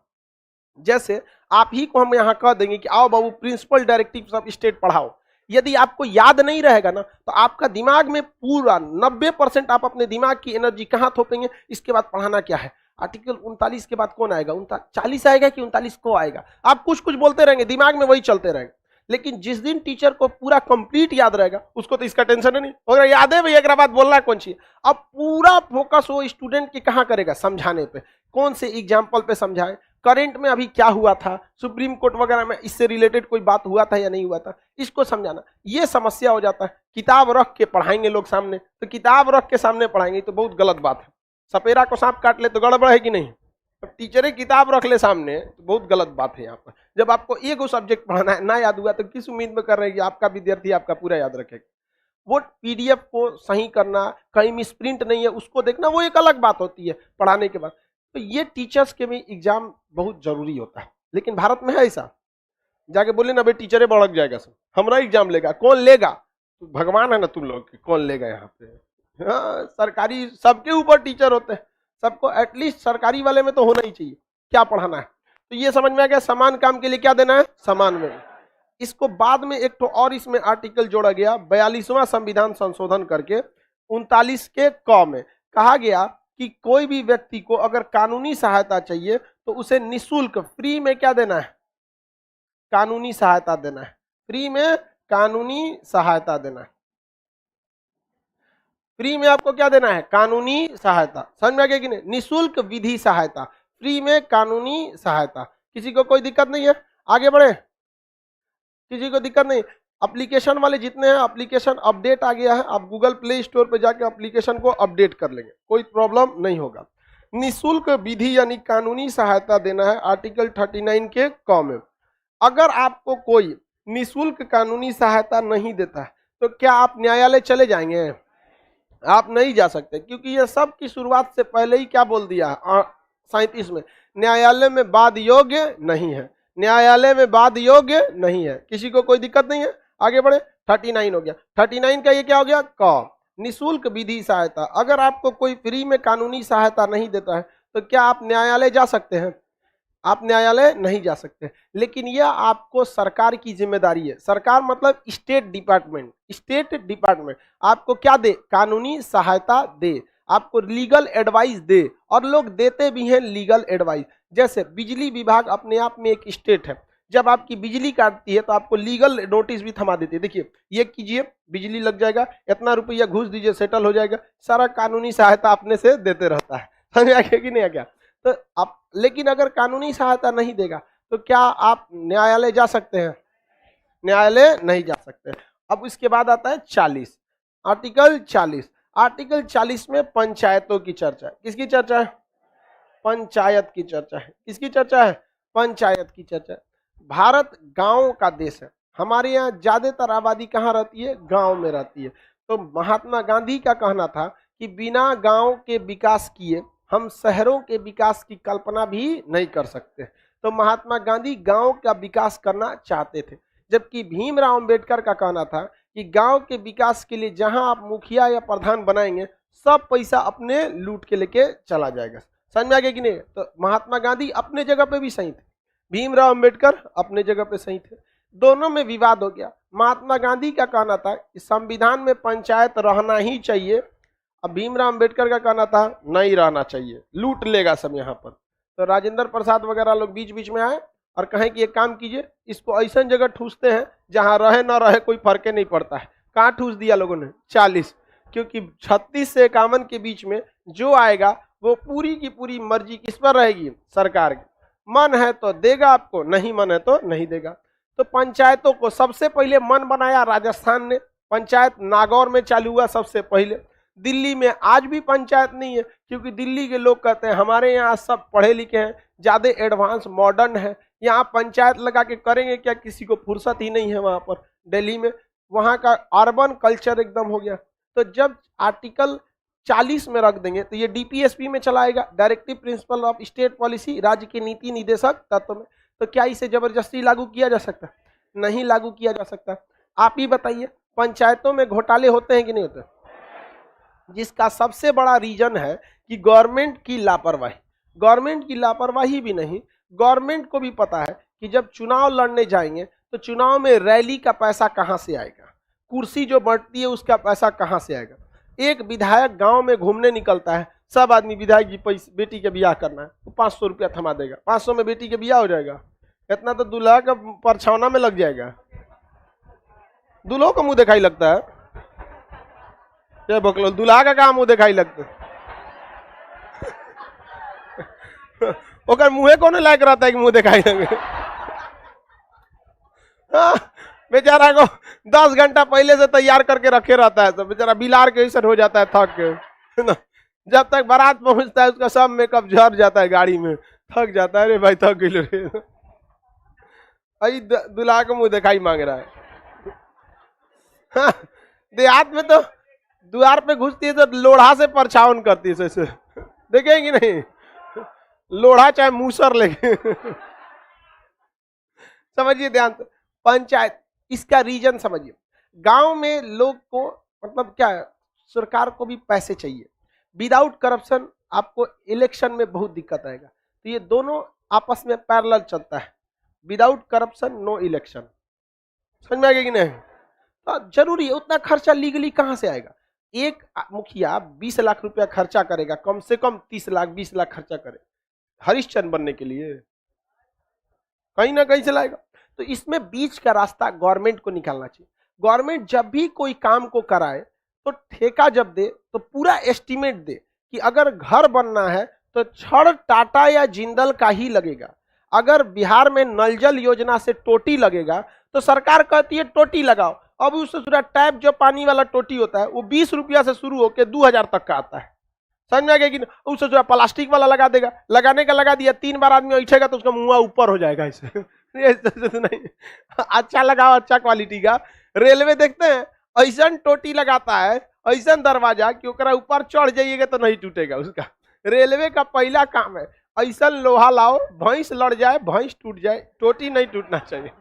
जैसे आप ही को हम यहाँ कह देंगे कि आओ बाबू प्रिंसिपल डायरेक्टिव्स ऑफ स्टेट पढ़ाओ, यदि आपको याद नहीं रहेगा ना तो आपका दिमाग में पूरा 90% आप अपने दिमाग की एनर्जी कहाँ थोपेंगे, इसके बाद पढ़ाना क्या है, आर्टिकल 39 के बाद कौन आएगा, 40 आएगा कि 39 को आएगा, आप कुछ कुछ बोलते रहेंगे, दिमाग में वही चलते रहेंगे। लेकिन जिस दिन टीचर को पूरा कंप्लीट याद रहेगा उसको तो इसका टेंशन नहीं, अगर याद है भैया एक बात बोलना कौन सी, अब पूरा फोकस वो स्टूडेंट के कहाँ करेगा, समझाने पे, कौन से एग्जाम्पल पे समझाए, करंट में अभी क्या हुआ था, सुप्रीम कोर्ट वगैरह में इससे रिलेटेड कोई बात हुआ था या नहीं हुआ था, इसको समझाना। ये समस्या हो जाता है। किताब रख के पढ़ाएंगे लोग सामने, तो किताब रख के सामने पढ़ाएंगे तो बहुत गलत बात है। सपेरा को सांप काट ले तो गड़बड़ है कि नहीं, टीचर किताब रख ले सामने तो बहुत गलत बात है। यहाँ पर जब आपको एक सब्जेक्ट पढ़ाना है, ना याद हुआ तो किस उम्मीद में कर रहे हैं कि आपका विद्यार्थी आपका पूरा याद रखेगा। वो पीडीएफ को सही करना, कहीं मिसप्रिंट नहीं है उसको देखना, वो एक अलग बात होती है पढ़ाने के बाद। तो ये टीचर्स के भी एग्जाम बहुत जरूरी होता है। लेकिन भारत में है ऐसा, जाके बोले ना भाई टीचर भड़क जाएगा सब, हमारा एग्जाम लेगा, कौन लेगा, तो भगवान है ना तुम लोग, कौन लेगा यहाँ पे। हाँ, सरकारी सबके ऊपर टीचर होते हैं, सबको एटलीस्ट सरकारी वाले में तो होना ही चाहिए क्या पढ़ाना है। तो ये समझ में आ गया, समान काम के लिए क्या देना है, समान में। इसको बाद में एक तो और इसमें आर्टिकल जोड़ा गया 42वां संविधान संशोधन करके 39 के क में कहा गया कि कोई भी व्यक्ति को अगर कानूनी सहायता चाहिए तो उसे निःशुल्क फ्री में क्या देना है, कानूनी सहायता देना है, फ्री में कानूनी सहायता देना है। फ्री में आपको क्या देना है, कानूनी सहायता। समझ में आ गया कि नहीं, निःशुल्क विधि सहायता, फ्री में कानूनी सहायता। किसी को कोई दिक्कत नहीं है, आगे बढ़े, किसी को दिक्कत नहीं। एप्लीकेशन वाले जितने हैं, एप्लीकेशन अपडेट आ गया है, आप गूगल प्ले स्टोर पे जाके एप्लीकेशन को अपडेट कर लेंगे, कोई प्रॉब्लम नहीं होगा। निःशुल्क विधि यानी कानूनी सहायता देना है आर्टिकल 39 के क में। अगर आपको कोई निःशुल्क कानूनी सहायता नहीं देता है तो क्या आप न्यायालय चले जाएंगे, आप नहीं जा सकते, क्योंकि ये सब की शुरुआत से पहले ही क्या बोल दिया 37 में, न्यायालय में वाद योग्य नहीं है, न्यायालय में वाद योग्य नहीं है। किसी को कोई दिक्कत नहीं है, आगे बढ़े। 39 हो गया, 39 का ये क्या हो गया, क, निःशुल्क विधि सहायता। अगर आपको कोई फ्री में कानूनी सहायता नहीं देता है तो क्या आप न्यायालय जा सकते हैं, आप न्यायालय नहीं जा सकते। लेकिन यह आपको सरकार की जिम्मेदारी है, सरकार मतलब स्टेट डिपार्टमेंट, स्टेट डिपार्टमेंट आपको क्या दे, कानूनी सहायता दे, आपको लीगल एडवाइस दे, और लोग देते भी हैं लीगल एडवाइस। जैसे बिजली विभाग अपने आप में एक स्टेट है, जब आपकी बिजली काटती है तो आपको लीगल नोटिस भी थमा देती है, देखिए ये कीजिए बिजली लग जाएगा, इतना रुपया घूस दीजिए सेटल हो जाएगा, सारा कानूनी सहायता अपने से देते रहता है। समझ आ गया कि नहीं आ गया। तो आप, लेकिन अगर कानूनी सहायता नहीं देगा तो क्या आप न्यायालय जा सकते हैं, न्यायालय नहीं जा सकते। अब इसके बाद आता है 40, आर्टिकल 40। आर्टिकल 40 में पंचायतों की चर्चा है, किसकी चर्चा है, पंचायत की चर्चा है, किसकी चर्चा है, पंचायत की चर्चा है। भारत गांव का देश है, हमारे यहाँ ज्यादातर आबादी कहाँ रहती है, गांव में रहती है। तो महात्मा गांधी का कहना था कि बिना गांव के विकास किए हम शहरों के विकास की कल्पना भी नहीं कर सकते। तो महात्मा गांधी गांव का विकास करना चाहते थे, जबकि भीमराव अंबेडकर का कहना था कि गांव के विकास के लिए जहां आप मुखिया या प्रधान बनाएंगे सब पैसा अपने लूट के लेके चला जाएगा। समझ में आ गया कि नहीं। तो महात्मा गांधी अपने जगह पे भी सही थे, भीमराव अंबेडकर अपने जगह पे सही थे, दोनों में विवाद हो गया। महात्मा गांधी का कहना था कि संविधान में पंचायत रहना ही चाहिए, अब भीमराव अंबेडकर का कहना था नहीं रहना चाहिए, लूट लेगा सब यहाँ पर। तो राजेंद्र प्रसाद वगैरह लोग बीच बीच में आए और कहें कि एक काम कीजिए, इसको ऐसा जगह ठूसते हैं जहां रहे ना रहे कोई फर्क नहीं पड़ता है। कहाँ ठूस दिया लोगों ने, 40, क्योंकि 36 से 51 के बीच में जो आएगा वो पूरी की पूरी मर्जी किस पर रहेगी, सरकार की। मन है तो देगा आपको, नहीं मन है तो नहीं देगा। तो पंचायतों को सबसे पहले मन बनाया राजस्थान ने, पंचायत नागौर में चालू हुआ सबसे पहले। दिल्ली में आज भी पंचायत नहीं है, क्योंकि दिल्ली के लोग कहते हैं हमारे यहाँ सब पढ़े लिखे हैं, ज्यादा एडवांस मॉडर्न है, यहाँ पंचायत लगा के करेंगे क्या, किसी को फुर्सत ही नहीं है वहां पर। दिल्ली में वहां का अर्बन कल्चर एकदम हो गया। तो जब आर्टिकल 40 में रख देंगे तो ये डीपीएसपी में चलाएगा, directive principle of state policy, राज्य के नीति निदेशक तत्व में। तो क्या इसे जबरदस्ती लागू किया जा सकता है? नहीं लागू किया जा सकता। आप ही बताइए, पंचायतों में घोटाले होते हैं कि नहीं होते? जिसका सबसे बड़ा रीजन है कि गवर्नमेंट की लापरवाही। गवर्नमेंट की लापरवाही भी नहीं, गवर्नमेंट को भी पता है कि जब चुनाव लड़ने जाएंगे तो चुनाव में रैली का पैसा कहां से आएगा, कुर्सी जो बढ़ती है उसका पैसा कहां से आएगा। एक विधायक गांव में घूमने निकलता है, सब आदमी विधायक की बेटी के ब्याह करना है तो 500 रुपया थमा देगा, 500 में बेटी के ब्याह हो जाएगा। इतना तो दूल्हा का परछावना में लग जाएगा, दूल्हों का मुंह दिखाई लगता है। क्या बकलो, दूल्हा का काम मुंह दिखाई लगता है। ओकर मुंहे कोने लायक रहता है कि मुंह दिखाई लगे। बेचारा को 10 घंटा पहले से तैयार करके रखे रहता है, तो बेचारा बिलार के ऐसा हो जाता है थक के ना। जब तक बारात पहुंचता है उसका सब मेकअप झड़ जाता है, गाड़ी में थक जाता है। अरे भाई थक गई रे, अई दूल्हा को मुंह दिखाई मांग रहा है। हाँ, देहात में तो द्वार पे घुसती है तो लोढ़ा से परछावन करती है, ऐसे देखेंगे नहीं, लोढ़ा चाहे मूसर लेके। समझिए ध्यान से, पंचायत इसका रीजन समझिए। गांव में लोग को मतलब क्या है, सरकार को भी पैसे चाहिए। विदाउट करप्शन आपको इलेक्शन में बहुत दिक्कत आएगा, तो ये दोनों आपस में पैरेलल चलता है। Without corruption no election. समझ में आ गया कि नहीं? तो जरूरी है, उतना खर्चा लीगली कहां से आएगा? एक मुखिया 20 लाख रुपया खर्चा करेगा, कम से कम 30 लाख 20 लाख खर्चा करे हरिश्चंद्र बनने के लिए, कहीं ना कहीं से लाएगा। तो इसमें बीच का रास्ता गवर्नमेंट को निकालना चाहिए। गवर्नमेंट जब भी कोई काम को कराए तो ठेका जब दे तो पूरा एस्टिमेट दे कि अगर घर बनना है तो छड़ टाटा या जिंदल का ही लगेगा। अगर बिहार में नल जल योजना से टोटी लगेगा तो सरकार कहती है टोटी लगाओ। अब उससे पूरा टैप जो पानी वाला टोटी होता है वो 20 रुपया से शुरू होकर 2000 तक का आता है। समझ में आ गया कि उससे जो प्लास्टिक वाला लगा देगा, लगाने का लगा दिया, 3 बार आदमी उठेगा तो उसका मुंह ऊपर हो जाएगा ऐसे। नहीं, अच्छा लगाओ, अच्छा क्वालिटी का। रेलवे देखते हैं ऐसा टोटी लगाता है, ऐसा दरवाजा कि ओकरा ऊपर चढ़ जाइएगा तो नहीं टूटेगा उसका। रेलवे का पहला काम है ऐसा लोहा लाओ, भैंस लड़ जाए, भैंस टूट जाए, टोटी नहीं टूटना चाहिए।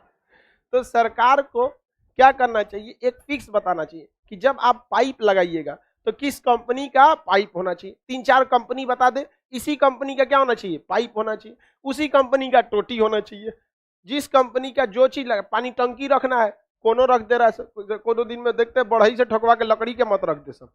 तो सरकार को क्या करना चाहिए, एक फिक्स बताना चाहिए कि जब आप पाइप लगाइएगा तो किस कंपनी का पाइप होना चाहिए। 3-4 कंपनी बता दे, इसी कंपनी का क्या होना चाहिए, पाइप होना चाहिए, उसी कंपनी का टोटी होना चाहिए। जिस कंपनी का जो चीज लगा, पानी टंकी रखना है, कोनो रख दे रहा है, कोनो दिन में देखते हैं बढ़ई से ठोकवा के लकड़ी के मत रख दे सब।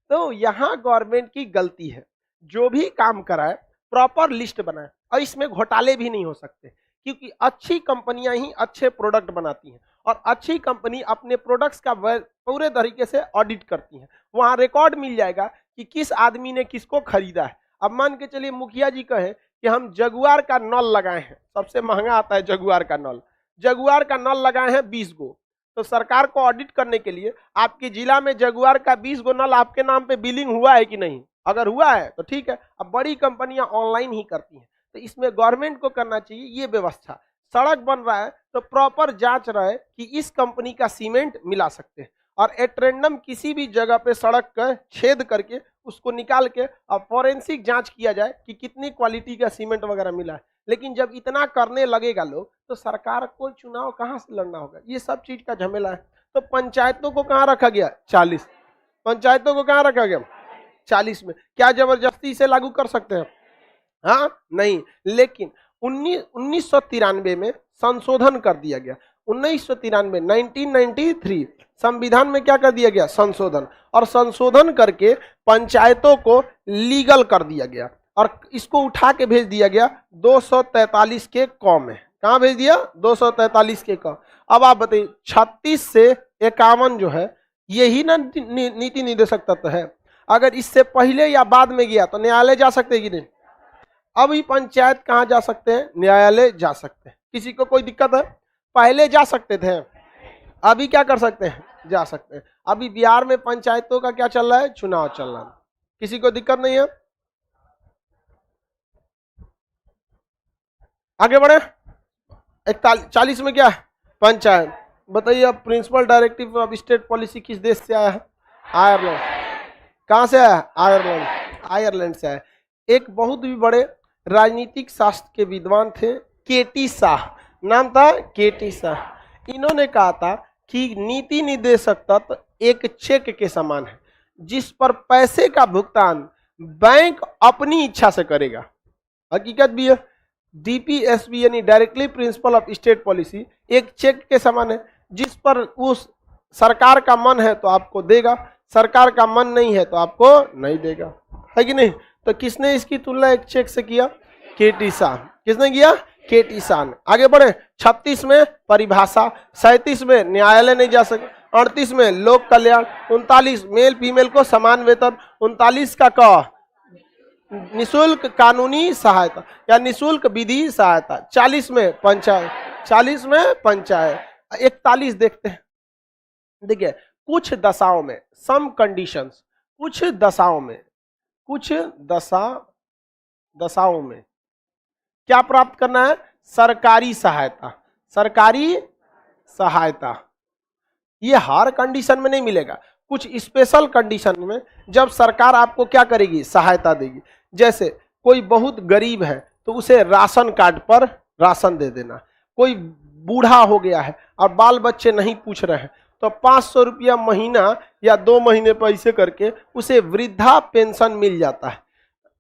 तो यहाँ गवर्नमेंट की गलती है, जो भी काम कराए प्रॉपर लिस्ट बनाए, और इसमें घोटाले भी नहीं हो सकते क्योंकि अच्छी कंपनियां ही अच्छे प्रोडक्ट बनाती हैं और अच्छी कंपनी अपने प्रोडक्ट्स का पूरे तरीके से ऑडिट करती है। वहां रिकॉर्ड मिल जाएगा कि किस आदमी ने किसको खरीदा है। अब मान के चलिए मुखिया जी कहे कि हम जगुआर का नल लगाए हैं, सबसे महंगा आता है जगुआर का नल, जगुआर का नल लगाए हैं 20 गो, तो सरकार को ऑडिट करने के लिए आपके जिला में जगुआर का 20 गो नल आपके नाम पे बिलिंग हुआ है कि नहीं, अगर हुआ है तो ठीक है। अब बड़ी कंपनियां ऑनलाइन ही करती हैं, तो इसमें गवर्नमेंट को करना चाहिए ये व्यवस्था। सड़क बन रहा है तो प्रॉपर जांच रहे कि इस कंपनी का सीमेंट मिला सकते हैं, और एट रैंडम किसी भी जगह पे सड़क का छेद करके उसको निकाल के और फॉरेंसिक जांच किया जाए कि कितनी क्वालिटी का सीमेंट वगैरह मिला है। लेकिन जब इतना करने लगेगा लोग तो सरकार को चुनाव कहां से लड़ना होगा, ये सब चीज का झमेला है। तो पंचायतों को कहां रखा गया, 40 पंचायतों को कहां रखा गया, 40 में। क्या जबरदस्ती से लागू कर सकते हैं? हाँ नहीं, लेकिन 1993 में संशोधन कर दिया गया। 1993 1993 संविधान में क्या कर दिया गया, संशोधन, और संशोधन करके पंचायतों को लीगल कर दिया गया और इसको उठा के भेज दिया गया 243 के क में। कहाँ भेज दिया, 243 के क। अब आप बताइए 36 से 51 जो है यही ना नीति निदेशक तत्व है। अगर इससे पहले या बाद में गया तो न्यायालय जा सकते हैं कि नहीं? अभी पंचायत कहाँ जा सकते हैं, न्यायालय जा सकते हैं। किसी को कोई दिक्कत है? पहले जा सकते थे, अभी क्या कर सकते हैं, जा सकते हैं। अभी बिहार में पंचायतों का क्या चल रहा है, चुनाव चल रहा है, किसी को दिक्कत नहीं है। आगे बढ़े। 41 में क्या है, पंचायत। बताइए अब principle directive of state policy किस देश से आया है, आयरलैंड। कहाँ से आया? आयरलैंड, आयरलैंड से आया। एक बहुत भी बड़े राजनीतिक शास्त्र के विद्वान थे केटी शाह, नाम था केटी शाह। इन्होंने कहा था कि नीति निर्देशक तत्व एक चेक के समान है जिस पर पैसे का भुगतान बैंक अपनी इच्छा से करेगा। हकीकत भी है। डीपीएसबी यानी directly principal of state policy एक चेक के समान है जिस पर उस सरकार का मन है तो आपको देगा, सरकार का मन नहीं है तो आपको नहीं देगा, है कि नहीं? तो किसने इसकी तुलना एक चेक से किया? केटी शाह। किसने किया? केटी शाह ने। आगे बढ़े। 36 में परिभाषा, 37 में न्यायालय नहीं जा सके, 38 में लोक कल्याण, 39 मेल फीमेल को समान वेतन, 39 का क निशुल्क कानूनी सहायता या निशुल्क विधि सहायता, 40 में पंचायत, 40 में पंचायत, 41 देखते हैं। देखिए कुछ दशाओं में सम कंडीशंस, कुछ दशाओं में, कुछ दशाओं में क्या प्राप्त करना है? सरकारी सहायता। सरकारी सहायता ये हर कंडीशन में नहीं मिलेगा, कुछ स्पेशल कंडीशन में जब सरकार आपको क्या करेगी? सहायता देगी। जैसे कोई बहुत गरीब है तो उसे राशन कार्ड पर राशन दे देना, कोई बूढ़ा हो गया है और बाल बच्चे नहीं पूछ रहे हैं तो 500 रुपया महीना या 2 महीने पैसे करके उसे वृद्धा पेंशन मिल जाता है।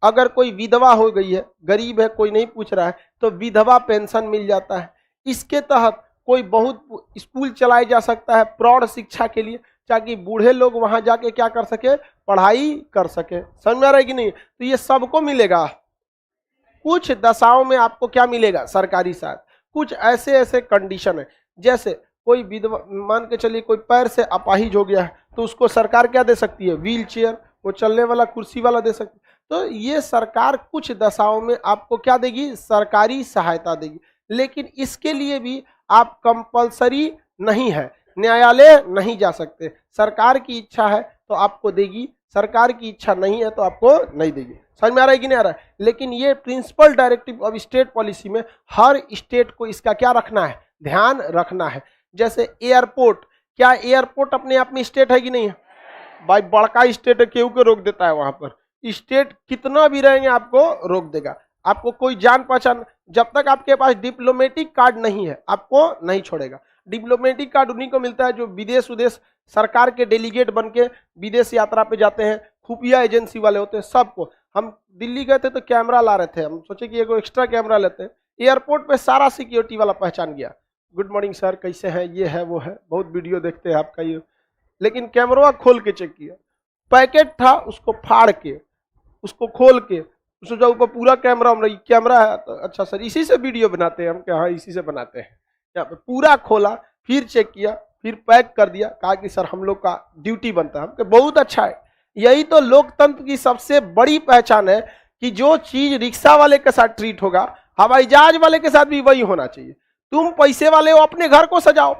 अगर कोई विधवा हो गई है, गरीब है, कोई नहीं पूछ रहा है तो विधवा पेंशन मिल जाता है। इसके तहत कोई बहुत स्कूल चलाया जा सकता है प्रौढ़ शिक्षा के लिए, ताकि बूढ़े लोग वहां जाके क्या कर सके? पढ़ाई कर सके। समझ में आ रहा है कि नहीं? तो ये सबको मिलेगा। कुछ दशाओं में आपको क्या मिलेगा? सरकारी सहायता। कुछ ऐसे ऐसे कंडीशन है, जैसे कोई विधवा, मान के चलिए कोई पैर से अपाहिज हो गया है तो उसको सरकार क्या दे सकती है? व्हील चेयर, वो चलने वाला कुर्सी वाला दे सकती है। तो ये सरकार कुछ दशाओं में आपको क्या देगी? सरकारी सहायता देगी। लेकिन इसके लिए भी आप कंपलसरी नहीं है, न्यायालय नहीं जा सकते। सरकार की इच्छा है तो आपको देगी, सरकार की इच्छा नहीं है तो आपको नहीं देगी। समझ में आ रहा है कि नहीं आ रहा है? लेकिन ये principle directive of state policy में हर स्टेट को इसका क्या रखना है? ध्यान रखना है। जैसे एयरपोर्ट, क्या एयरपोर्ट अपने आप में स्टेट है कि नहीं है? भाई बड़का स्टेट है, केहू को रोक देता है वहां पर। स्टेट कितना भी रहेंगे आपको रोक देगा। आपको कोई जान पहचान, जब तक आपके पास डिप्लोमेटिक कार्ड नहीं है आपको नहीं छोड़ेगा। डिप्लोमेटिक कार्ड उन्हीं को मिलता है जो विदेश उदेश सरकार के डेलीगेट बन के विदेश यात्रा पे जाते हैं, खुफिया एजेंसी वाले होते हैं। सबको, हम दिल्ली गए थे तो कैमरा ला रहे थे, हम सोचे कि एगो एक्स्ट्रा कैमरा लेते हैं। एयरपोर्ट पे सारा सिक्योरिटी वाला पहचान गया, गुड मॉर्निंग सर, कैसे हैं, ये है वो है, बहुत वीडियो देखते हैं आपका ये। लेकिन कैमरा खोल के चेक किया, पैकेट था उसको फाड़ के, उसको खोल के, उसको जब ऊपर पूरा कैमरा कैमरा है तो अच्छा सर इसी से वीडियो बनाते हैं हम, क्या हाँ इसी से बनाते हैं। यहाँ पे पूरा खोला, फिर चेक किया, फिर पैक कर दिया, कहा कि सर हम लोग का ड्यूटी बनता है। हम कहे बहुत अच्छा है। यही तो लोकतंत्र की सबसे बड़ी पहचान है कि जो चीज रिक्शा वाले के साथ ट्रीट होगा, हवाई जहाज वाले के साथ भी वही होना चाहिए। तुम पैसे वाले हो अपने घर को सजाओ,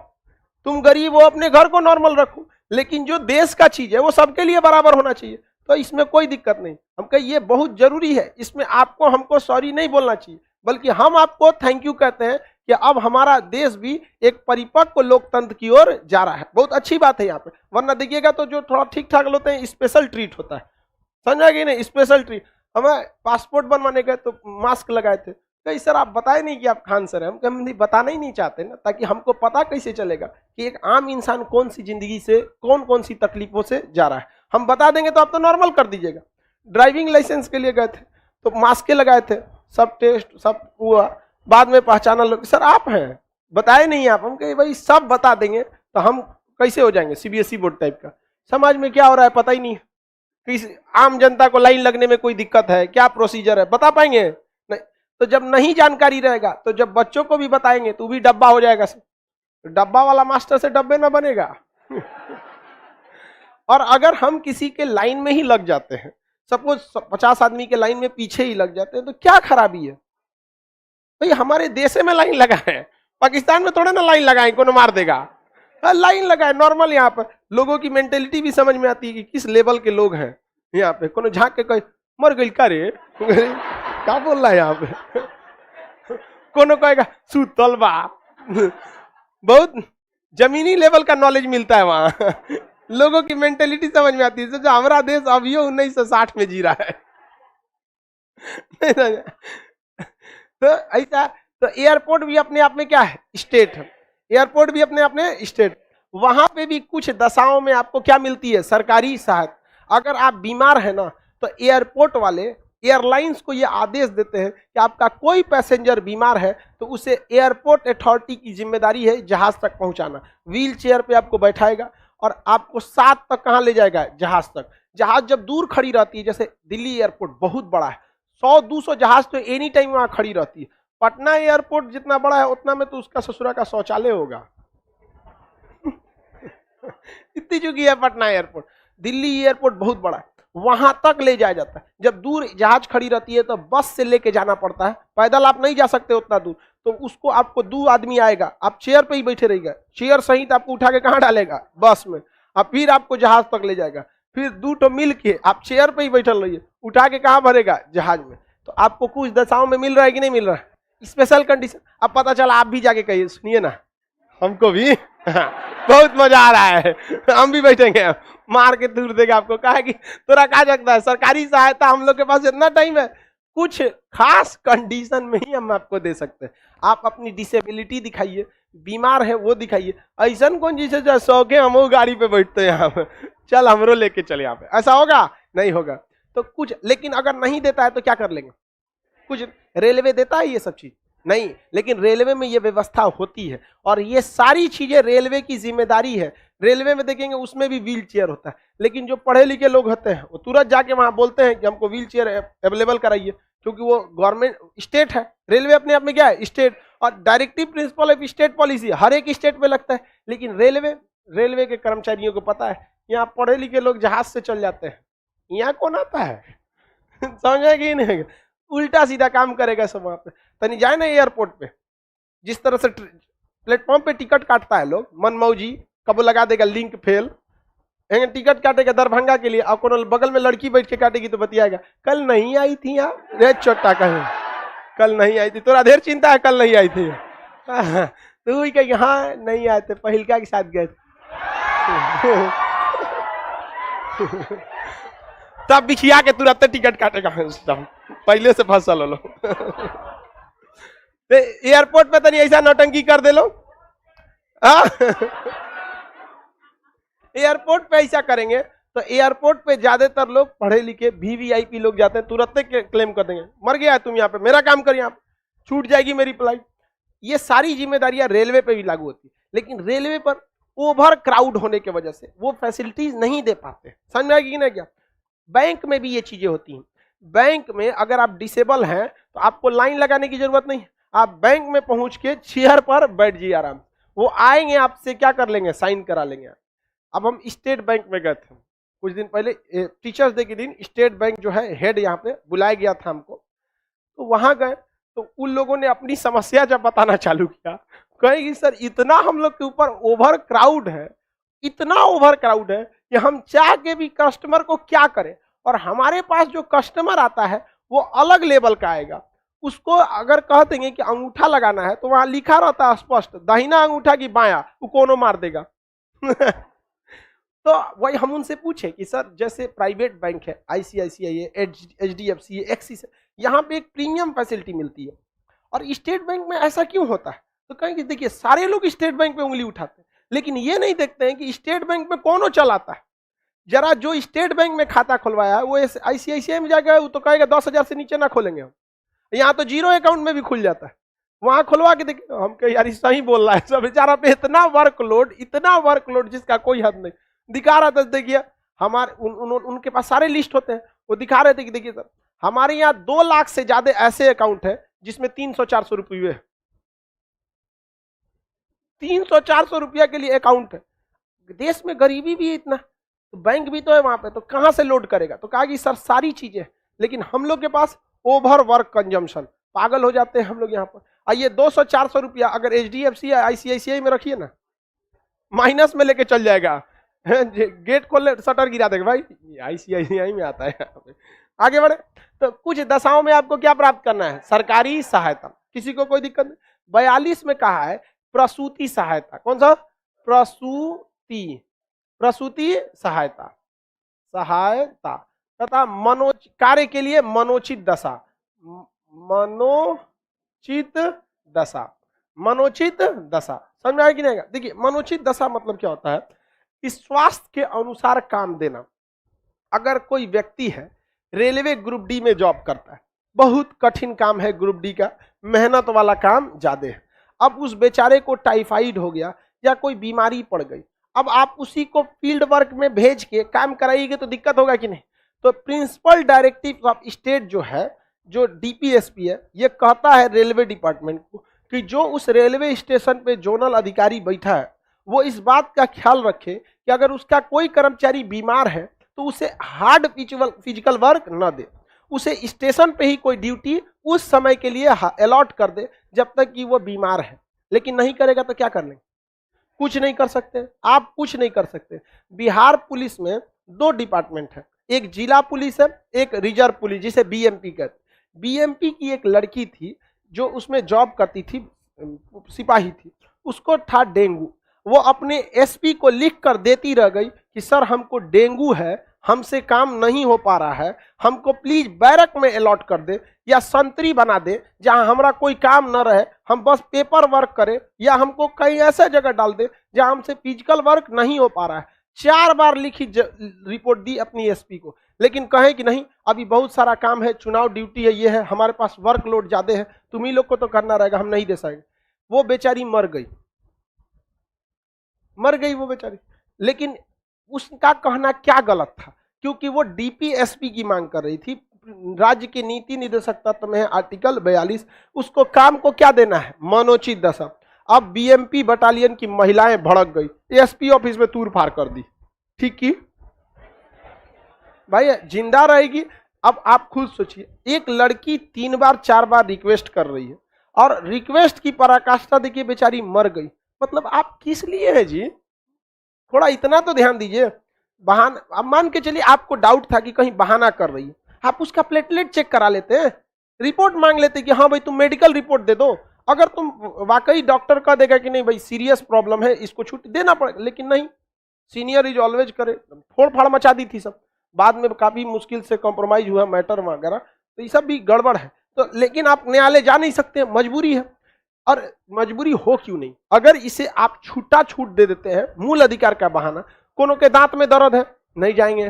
तुम गरीब हो अपने घर को नॉर्मल रखो, लेकिन जो देश का चीज है वो सबके लिए बराबर होना चाहिए। तो इसमें कोई दिक्कत नहीं। हम कहे ये बहुत जरूरी है, इसमें आपको हमको सॉरी नहीं बोलना चाहिए, बल्कि हम आपको थैंक यू कहते हैं कि अब हमारा देश भी एक परिपक्व लोकतंत्र की ओर जा रहा है। बहुत अच्छी बात है यहाँ पे। वरना देखिएगा तो जो थोड़ा ठीक ठाक होते हैं स्पेशल ट्रीट होता है, समझा कि नहीं? Special treat. हमें पासपोर्ट बनवाने गए तो मास्क लगाए थे, कहीं सर आप बताए नहीं कि आप खान सर हैं। हम बताना ही नहीं चाहते ना, ताकि हमको पता कैसे चलेगा कि एक आम इंसान कौन सी जिंदगी से कौन कौन सी तकलीफों से जा रहा है। हम बता देंगे तो आप तो नॉर्मल कर दीजिएगा। ड्राइविंग लाइसेंस के लिए गए थे तो मास्क लगाए थे, सब टेस्ट सब हुआ, बाद में पहचाना लोग सर आप हैं, बताए नहीं आप। हम कहे भाई सब बता देंगे तो हम कैसे हो जाएंगे सीबीएसई बोर्ड टाइप का। समाज में क्या हो रहा है पता ही नहीं है, किसी आम जनता को लाइन लगने में कोई दिक्कत है, क्या प्रोसीजर है, बता पाएंगे नहीं। तो जब नहीं जानकारी रहेगा तो जब बच्चों को भी बताएंगे तो भी डब्बा हो जाएगा। डब्बा वाला मास्टर से डब्बे ना बनेगा। और अगर हम किसी के लाइन में ही लग जाते हैं, सपोज 50 आदमी के लाइन में पीछे ही लग जाते हैं, तो क्या खराबी है भाई? हमारे देश में लाइन लगा है, पाकिस्तान में थोड़ा ना लाइन लगाए कोनो मार देगा। लाइन लगाए नॉर्मल। यहाँ पे लोगों की मेंटेलिटी भी समझ में आती है कि किस लेवल के लोग हैं। यहाँ पे कोनो झांक के कहे मर गई का रे, क्या बोल रहा है यहाँ पे। कोनो कहेगा सुतल बा। बहुत जमीनी लेवल का नॉलेज मिलता है वहां। लोगों की मेंटेलिटी समझ में आती है। जो हमारा देश अभी 1960 में जी रहा है। तो ऐसा, तो एयरपोर्ट भी अपने आप में क्या है, स्टेट है। एयरपोर्ट भी अपने आप में स्टेट। वहां पे भी कुछ दशाओं में आपको क्या मिलती है, सरकारी सहायता। अगर आप बीमार है ना, तो एयरपोर्ट वाले एयरलाइंस को ये आदेश देते हैं कि आपका कोई पैसेंजर बीमार है तो उसे एयरपोर्ट अथॉरिटी की जिम्मेदारी है जहाज तक पहुंचाना। व्हील चेयर पे आपको बैठाएगा और आपको 7 तक कहां ले जाएगा, जहाज तक। जहाज जब दूर खड़ी रहती है, जैसे दिल्ली एयरपोर्ट बहुत बड़ा है, 100-200 जहाज तो एनी टाइम वहां खड़ी रहती है। पटना एयरपोर्ट जितना बड़ा है उतना में तो उसका ससुरा का शौचालय होगा। इतनी चुकी है पटना एयरपोर्ट। दिल्ली एयरपोर्ट बहुत बड़ा है, वहां तक ले जाया जाता है। जब दूर जहाज खड़ी रहती है तो बस से लेके जाना पड़ता है, पैदल आप नहीं जा सकते उतना दूर। तो उसको आपको 2 आदमी आएगा, आप चेयर पे ही बैठे रहिएगा, चेयर सहित आपको उठा के कहां डालेगा, बस में। अब फिर आपको जहाज तक ले जाएगा, फिर 2 तो मिल के आप चेयर पे ही बैठल रहिए, उठा के कहां भरेगा, जहाज में। तो आपको कुछ दशाओं में मिल रहा है कि नहीं मिल रहा है, स्पेशल कंडीशन। अब पता चला आप भी जाके कहिए, सुनिए ना हमको भी बहुत मजा आ रहा है, हम भी बैठेंगे, मार के दूर देगा आपको। कहा कि तोरा कहा जाता है सरकारी सहायता हम लोग के पास इतना टाइम है, कुछ खास कंडीशन में ही हम आपको दे सकते हैं। आप अपनी डिसेबिलिटी दिखाइए, बीमार है वो दिखाइए। ऐसा कौन जिसे जो शौक है हम गाड़ी पे बैठते हैं यहाँ पे, चल हमरो लेके चले यहाँ पे, ऐसा होगा नहीं होगा। तो कुछ, लेकिन अगर नहीं देता है तो क्या कर लेंगे, कुछ रेलवे देता है ये सब चीज नहीं, लेकिन रेलवे में ये व्यवस्था होती है और ये सारी चीजें रेलवे की जिम्मेदारी है। रेलवे में देखेंगे उसमें भी व्हील चेयर होता है, लेकिन जो पढ़े लिखे लोग होते हैं वो तुरंत जाके वहां बोलते हैं कि हमको व्हील चेयर अवेलेबल कराइए, क्योंकि वो गवर्नमेंट स्टेट है। रेलवे अपने आप में क्या है, स्टेट, और directive principle of state policy हर एक स्टेट में लगता है। लेकिन रेलवे के कर्मचारियों को पता है यहाँ पढ़े लिखे लोग जहाज से चल जाते हैं, यहाँ कौन आता है समझे कि नहीं, उल्टा सीधा काम करेगा सब वहां पे। तनी जाए ना एयरपोर्ट पे, जिस तरह से प्लेटफॉर्म पे टिकट काटता है लोग मनमौजी, कब लगा देगा लिंक फेल, टिकट काटेगा दरभंगा के लिए, और बगल में लड़की बैठ के काटेगी तो बतियाएगा कल नहीं आई थी यहाँ, रे छोटा कहीं कल नहीं आई थी, तोरा ढेर चिंता है कल नहीं आई थी तो वही कहेगी हाँ नहीं आए थे, पहिलका के साथ गए थे तब बिछिया के तुरंत टिकट काटेगा, पहले से फसल लो एयरपोर्ट पे तनी ऐसा नौटंकी कर दे लो एयरपोर्ट पे ऐसा करेंगे तो एयरपोर्ट पे ज्यादातर लोग पढ़े लिखे वीवीआईपी लोग जाते हैं, तुरंत क्लेम कर देंगे मर गया है तुम यहाँ पे, मेरा काम कर, यहाँ पे छूट जाएगी मेरी फ्लाइट। ये सारी जिम्मेदारियां रेलवे पे भी लागू होती है, लेकिन रेलवे पर ओवर क्राउड होने की वजह से वो फैसिलिटीज नहीं दे पाते। समझ में आएगी ना क्या। बैंक में भी ये चीजें होती हैं। बैंक में अगर आप डिसेबल हैं तो आपको लाइन लगाने की जरूरत नहीं है, आप बैंक में पहुंच के चेयर पर बैठ जाइए आराम से, वो आएंगे आपसे क्या कर लेंगे, साइन करा लेंगे। अब हम स्टेट बैंक में गए थे कुछ दिन पहले, टीचर्स डे के दिन स्टेट बैंक जो है हेड यहाँ पे बुलाया गया था हमको, तो वहां गए तो उन लोगों ने अपनी समस्या जब बताना चालू किया, कहेगी सर इतना हम लोग के ऊपर ओवर क्राउड है, इतना ओवर क्राउड है कि हम चाह के भी कस्टमर को क्या करें, और हमारे पास जो कस्टमर आता है वो अलग लेवल का आएगा। उसको अगर कह देंगे कि अंगूठा लगाना है तो वहां लिखा रहता है स्पष्ट, दाहिना अंगूठा की बायां, वो कोनो मार देगा तो वही हम उनसे पूछे कि सर जैसे प्राइवेट बैंक है, आईसीआईसीआई है, एचडीएफसी है, एक्सिस है, यहाँ पे एक प्रीमियम फैसिलिटी मिलती है, और स्टेट बैंक में ऐसा क्यों होता है। तो कहेंगे देखिए सारे लोग स्टेट बैंक पे उंगली उठाते हैं, लेकिन ये नहीं देखते हैं कि स्टेट बैंक में कौन चलाता है। जरा जो स्टेट बैंक में खाता खुलवाया है वो आईसीआईसीआई में जाकर वो तो कहेगा 10,000 से नीचे ना खोलेंगे हम, यहाँ तो जीरो अकाउंट में भी खुल जाता है, वहां खुलवा के देखिए। हम कहे यार सही बोल रहा है, सब बेचारा पे इतना वर्कलोड जिसका कोई हद नहीं। दिखा रहा था देखिए हमारे उनके पास सारे लिस्ट होते हैं, वो दिखा रहे थे कि देखिए सर हमारे यहाँ 2 लाख से ज्यादा ऐसे अकाउंट है जिसमें 300-400 रुपये है, 300-400 रुपया के लिए अकाउंट है। देश में गरीबी भी है इतना, तो बैंक भी तो है वहां पे, तो कहां से लोड करेगा। तो कहा कि सर सारी चीजें, लेकिन हम लोग के पास ओवर वर्क कंजम्पशन, पागल हो जाते हैं हम लोग यहाँ पर। आइए 200-400 रुपया अगर एचडीएफसी या आईसीआईसीआई में रखिए ना, माइनस में लेके चल जाएगा, गेट खोल शटर गिरा देगा भाई, आईसीआईसीआई में आता है। आगे बढ़े तो कुछ दशाओं में आपको क्या प्राप्त करना है, सरकारी सहायता, किसी को कोई दिक्कत नहीं। 42 में कहा है प्रसूति सहायता, कौन सा, प्रसूति, प्रसूति सहायता, सहायता तथा कार्य के लिए मनोचित दशा, मनोचित दशा, मनोचित दशा समझ में आया कि नहीं आएगा? देखिए मनोचित दशा मतलब क्या होता है कि स्वास्थ्य के अनुसार काम देना। अगर कोई व्यक्ति है रेलवे ग्रुप डी में जॉब करता है, बहुत कठिन काम है ग्रुप डी का, मेहनत वाला काम ज्यादा है, अब उस बेचारे को टाइफाइड हो गया या कोई बीमारी पड़ गई, अब आप उसी को फील्ड वर्क में भेज के काम कराइएगा तो दिक्कत होगा कि नहीं? तो प्रिंसिपल डायरेक्टिव ऑफ स्टेट जो है, जो डीपीएसपी है, ये कहता है रेलवे डिपार्टमेंट को कि जो उस रेलवे स्टेशन पे जोनल अधिकारी बैठा है वो इस बात का ख्याल रखे कि अगर उसका कोई कर्मचारी बीमार है तो उसे हार्ड फिजिकल वर्क न दे, उसे स्टेशन पे ही कोई ड्यूटी उस समय के लिए अलॉट कर दे जब तक कि वो बीमार है। लेकिन नहीं करेगा तो क्या कर लेंगे? कुछ नहीं कर सकते, आप कुछ नहीं कर सकते। बिहार पुलिस में दो डिपार्टमेंट है, एक जिला पुलिस है, एक रिजर्व पुलिस जिसे बीएमपी कहते। बीएमपी की एक लड़की थी जो उसमें जॉब करती थी, सिपाही थी, उसको था डेंगू। वो अपने एसपी को लिख कर देती रह गई कि सर हमको डेंगू है, हमसे काम नहीं हो पा रहा है, हमको प्लीज बैरक में अलॉट कर दे या संतरी बना दे जहां हमारा कोई काम न रहे, हम बस पेपर वर्क करें, या हमको कहीं ऐसे जगह डाल दे जहां हमसे फिजिकल वर्क नहीं हो पा रहा है। 4 बार लिखी रिपोर्ट दी अपनी एसपी को, लेकिन कहे कि नहीं अभी बहुत सारा काम है, चुनाव ड्यूटी है, ये है, हमारे पास वर्कलोड ज्यादा है, तुम्ही लोग को तो करना रहेगा, हम नहीं दे सकेंगे। वो बेचारी मर गई, मर गई वो बेचारी। लेकिन उसका कहना क्या गलत था? क्योंकि वो डीपीएसपी की मांग कर रही थी, राज्य के नीति निदेशक तत्व में है आर्टिकल 42, उसको काम को क्या देना है? मनोचित दशा। अब बीएमपी बटालियन की महिलाएं भड़क गई, एसपी ऑफिस में तूर फाड़ कर दी। ठीक की भाई, जिंदा रहेगी। अब आप खुद सोचिए, एक लड़की 3 बार 4 बार रिक्वेस्ट कर रही है और रिक्वेस्ट की पराकाष्ठा देखिए बेचारी मर गई। मतलब आप किस लिए है जी? थोड़ा इतना तो ध्यान दीजिए। बहाना, अब मान के चलिए आपको डाउट था कि कहीं बहाना कर रही है, आप उसका प्लेटलेट चेक करा लेते हैं, रिपोर्ट मांग लेते कि हाँ भाई तुम मेडिकल रिपोर्ट दे दो। अगर तुम वाकई डॉक्टर कह देगा कि नहीं भाई सीरियस प्रॉब्लम है, इसको छुट्टी देना पड़ेगा, लेकिन नहीं, सीनियर इज ऑलवेज करे, फोड़ फाड़ मचा दी थी सब। बाद में काफी मुश्किल से कॉम्प्रोमाइज हुआ मैटर वगैरह, तो ये सब भी गड़बड़ है। तो लेकिन आप न्यायालय जा नहीं सकते, मजबूरी है। और मजबूरी हो क्यों नहीं, अगर इसे आप छूटा छूट दे देते हैं मूल अधिकार का बहाना, कोनो के दांत में दर्द है नहीं जाएंगे,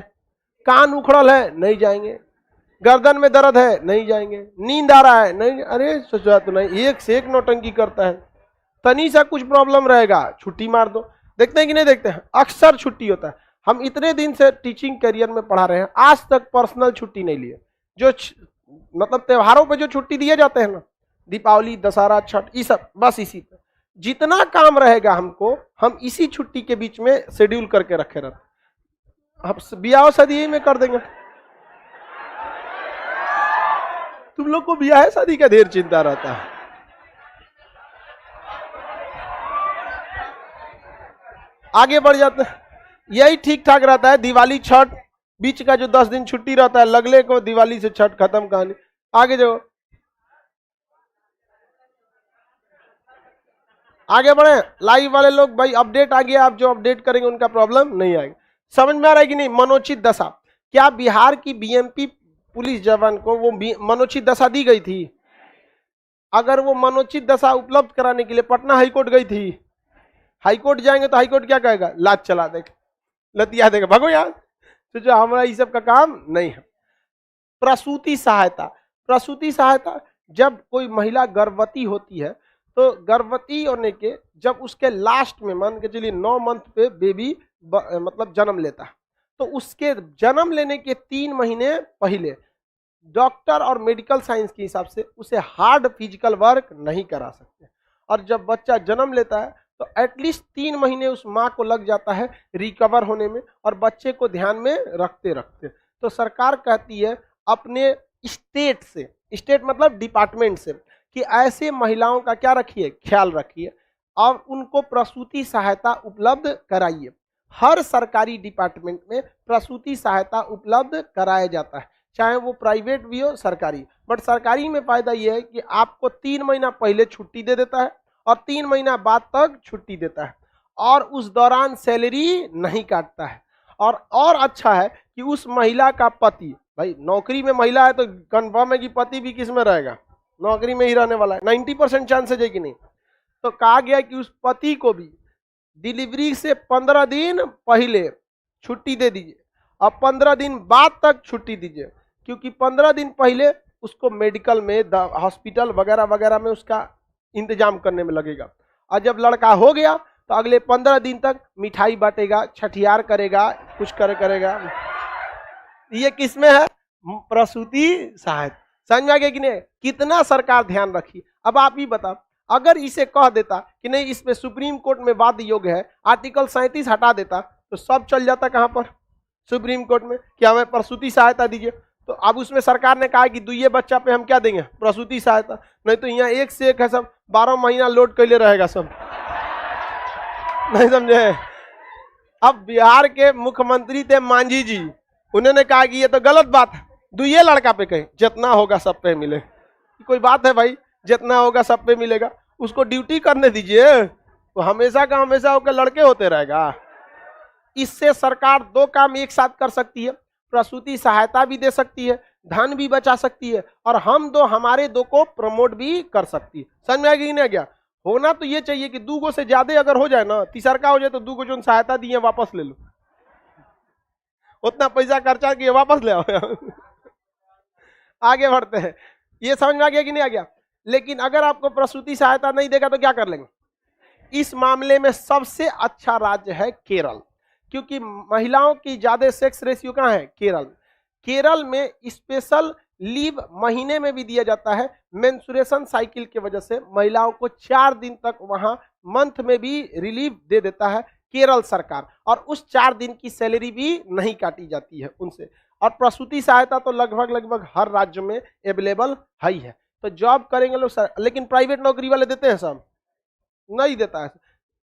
कान उखड़ल है नहीं जाएंगे, गर्दन में दर्द है नहीं जाएंगे, नींद आ रहा है नहीं, अरे सोचा तो नहीं, एक से एक नौटंकी करता है, तनी सा कुछ प्रॉब्लम रहेगा छुट्टी मार दो। देखते हैं कि नहीं देखते हैं? अक्सर छुट्टी होता है। हम इतने दिन से टीचिंग करियर में पढ़ा रहे हैं, आज तक पर्सनल छुट्टी नहीं लिए। जो मतलब त्योहारों पे जो छुट्टी दिए जाते हैं ना, दीपावली, दशहरा, छठ, ये सब बस इसी पे जितना काम रहेगा हमको, हम इसी छुट्टी के बीच में शेड्यूल करके रखे रहते। हम ब्याह शादी में कर देंगे। तुम लोग को ब्याह शादी का ढेर चिंता रहता है। आगे बढ़ जाते हैं, यही ठीक ठाक रहता है। दिवाली, छठ, बीच का जो 10 दिन छुट्टी रहता है, लगले को दिवाली से छठ खत्म कहानी। आगे जो आगे बढ़े, लाइव वाले लोग भाई अपडेट आ गया, आप जो अपडेट करेंगे उनका प्रॉब्लम नहीं आएगा। समझ में आ रहा है कि नहीं? मनोचित दशा, क्या बिहार की बीएमपी पुलिस जवान को वो मनोचित दशा दी गई थी? अगर वो मनोचित दशा उपलब्ध कराने के लिए पटना हाईकोर्ट गई थी, हाईकोर्ट जाएंगे तो हाईकोर्ट क्या कहेगा? लात चला देगा, लतिया देगा, भागो यार, तो जो हमारा ये सब का काम नहीं है। प्रसूति सहायता, प्रसूति सहायता जब कोई महिला गर्भवती होती है, तो गर्भवती होने के जब उसके लास्ट में मान के चलिए 9 मंथ पे बेबी मतलब जन्म लेता है, तो उसके जन्म लेने के 3 महीने पहले डॉक्टर और मेडिकल साइंस के हिसाब से उसे हार्ड फिजिकल वर्क नहीं करा सकते। और जब बच्चा जन्म लेता है तो एटलीस्ट 3 महीने उस माँ को लग जाता है रिकवर होने में और बच्चे को ध्यान में रखते रखते। तो सरकार कहती है अपने स्टेट से, स्टेट मतलब डिपार्टमेंट से, कि ऐसे महिलाओं का क्या रखिए, ख्याल रखिए और उनको प्रसूति सहायता उपलब्ध कराइए। हर सरकारी डिपार्टमेंट में प्रसूति सहायता उपलब्ध कराया जाता है, चाहे वो प्राइवेट भी हो सरकारी। बट सरकारी में फायदा ये है कि आपको 3 महीना पहले छुट्टी दे देता है और 3 महीना बाद तक छुट्टी देता है। और उस दौरान सैलरी नहीं काटता है। और अच्छा है कि उस महिला का पति, भाई नौकरी में महिला है तो कंफर्म है कि पति भी किस में रहेगा, नौकरी में ही रहने वाला है, 90% चांसेज है कि नहीं। तो कहा गया कि उस पति को भी डिलीवरी से 15 दिन पहले छुट्टी दे दीजिए और 15 दिन बाद तक छुट्टी दीजिए, क्योंकि 15 दिन पहले उसको मेडिकल में, हॉस्पिटल वगैरह वगैरह में उसका इंतजाम करने में लगेगा, और जब लड़का हो गया तो अगले 15 दिन तक मिठाई बांटेगा, छठियार करेगा, कुछ करेगा। ये किसमें है? प्रसूति सहायता। समझ में आ गया कि नहीं? कितना सरकार ध्यान रखी। अब आप ही बताओ, अगर इसे कह देता कि नहीं इसमें सुप्रीम कोर्ट में वाद योग्य है, आर्टिकल 37 हटा देता, तो सब चल जाता कहां पर? सुप्रीम कोर्ट में, कि हमें प्रसूति सहायता दीजिए। तो अब उसमें सरकार ने कहा कि दुइये बच्चा पे हम क्या देंगे? प्रसूति सहायता। नहीं तो यहाँ एक से एक है, सब 12 महीना लोड कैले रहेगा सब। नहीं समझे? अब बिहार के मुख्यमंत्री थे मांझी जी, उन्होंने कहा कि ये तो गलत बात है, दुइये लड़का पे कहे, जितना होगा सब पे मिले। कोई बात है भाई? जितना होगा सब पे मिलेगा, उसको ड्यूटी करने दीजिए, तो हमेशा का हमेशा होकर लड़के होते रहेगा। इससे सरकार दो काम एक साथ कर सकती है, प्रसूति सहायता भी दे सकती है, धन भी बचा सकती है, और हमारे दो को प्रमोट भी कर सकती है। समझ में आ गया कि नहीं आ गया? होना तो ये चाहिए कि 2 से ज्यादा अगर हो जाए ना, तीसरका हो जाए तो 2 जो सहायता दी है वापस ले लो, उतना पैसा खर्चा किए वापस ले आओ। आगे बढ़ते हैं। ये समझ में आ गया कि नहीं आ गया? लेकिन अगर आपको प्रसूति सहायता नहीं देगा तो क्या कर लेंगे? इस मामले में सबसे अच्छा राज्य है केरल, क्योंकि महिलाओं की ज्यादा सेक्स रेशियो कहाँ है? केरल। केरल में स्पेशल लीव महीने में भी दिया जाता है, मेंस्ट्रुएशन साइकिल की वजह से महिलाओं को 4 दिन तक वहां मंथ में भी रिलीफ दे देता है केरल सरकार, और उस 4 दिन की सैलरी भी नहीं काटी जाती है उनसे। और प्रसूति सहायता तो लगभग हर राज्य में अवेलेबल है ही है। तो जॉब करेंगे लोग, लेकिन प्राइवेट नौकरी वाले देते हैं सब? नहीं देता है।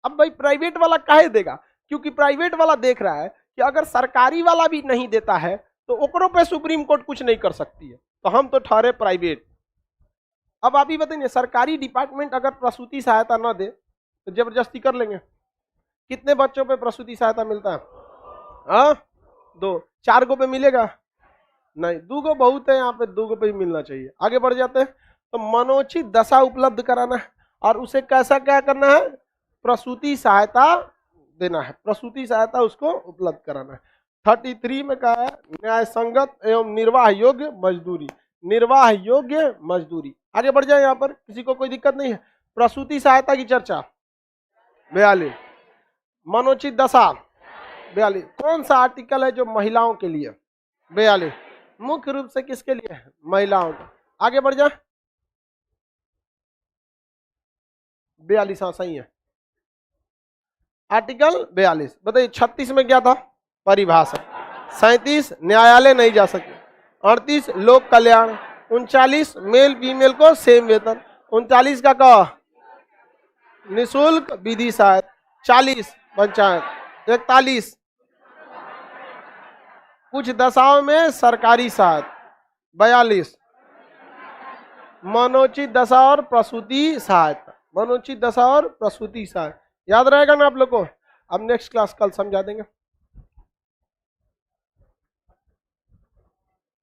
अब भाई प्राइवेट वाला काहे देगा? क्योंकि प्राइवेट वाला देख रहा है कि अगर सरकारी वाला भी नहीं देता है तो ओकरों पे सुप्रीम कोर्ट कुछ नहीं कर सकती है, तो हम तो ठहरे प्राइवेट। अब आप ही बताइए, सरकारी डिपार्टमेंट अगर प्रसूति सहायता न दे तो जबरदस्ती कर लेंगे? कितने बच्चों पे प्रसूति सहायता मिलता है? 2, 4 गो पे मिलेगा? नहीं, 2 गो बहुत है, यहाँ पे 2 गो पे ही मिलना चाहिए। आगे बढ़ जाते हैं। तो मनोचित दशा उपलब्ध कराना है, और उसे कैसा क्या करना है? प्रसूति सहायता देना है, प्रसूति सहायता उसको उपलब्ध कराना है। 33 में कहा है न्याय संगत एवं निर्वाह योग्य मजदूरी, निर्वाह योग्य मजदूरी। आगे बढ़ जाए, यहाँ पर किसी को कोई दिक्कत नहीं है। प्रसूति सहायता की चर्चा 42, मनोचित दशा 42। कौन सा आर्टिकल है जो महिलाओं के लिए? 42 मुख्य रूप से किसके लिए है? महिलाओं को। आगे बढ़ जाए, 42 हाँ सही है, आर्टिकल 42। बताइए 36 में क्या था? परिभाषा। 37 न्यायालय नहीं जा सके। 38 लोक कल्याण। 39 मेल फीमेल को सेम वेतन। 39 का कहा निःशुल्क विधि सहायता। 40 पंचायत। 41 कुछ दशाओं में सरकारी सहायता। 42 मनोचित दशा और प्रसूति सहायता, मनोचित दशा और प्रसूति सहायता। याद रहेगा ना आप लोग को? अब नेक्स्ट क्लास कल समझा देंगे।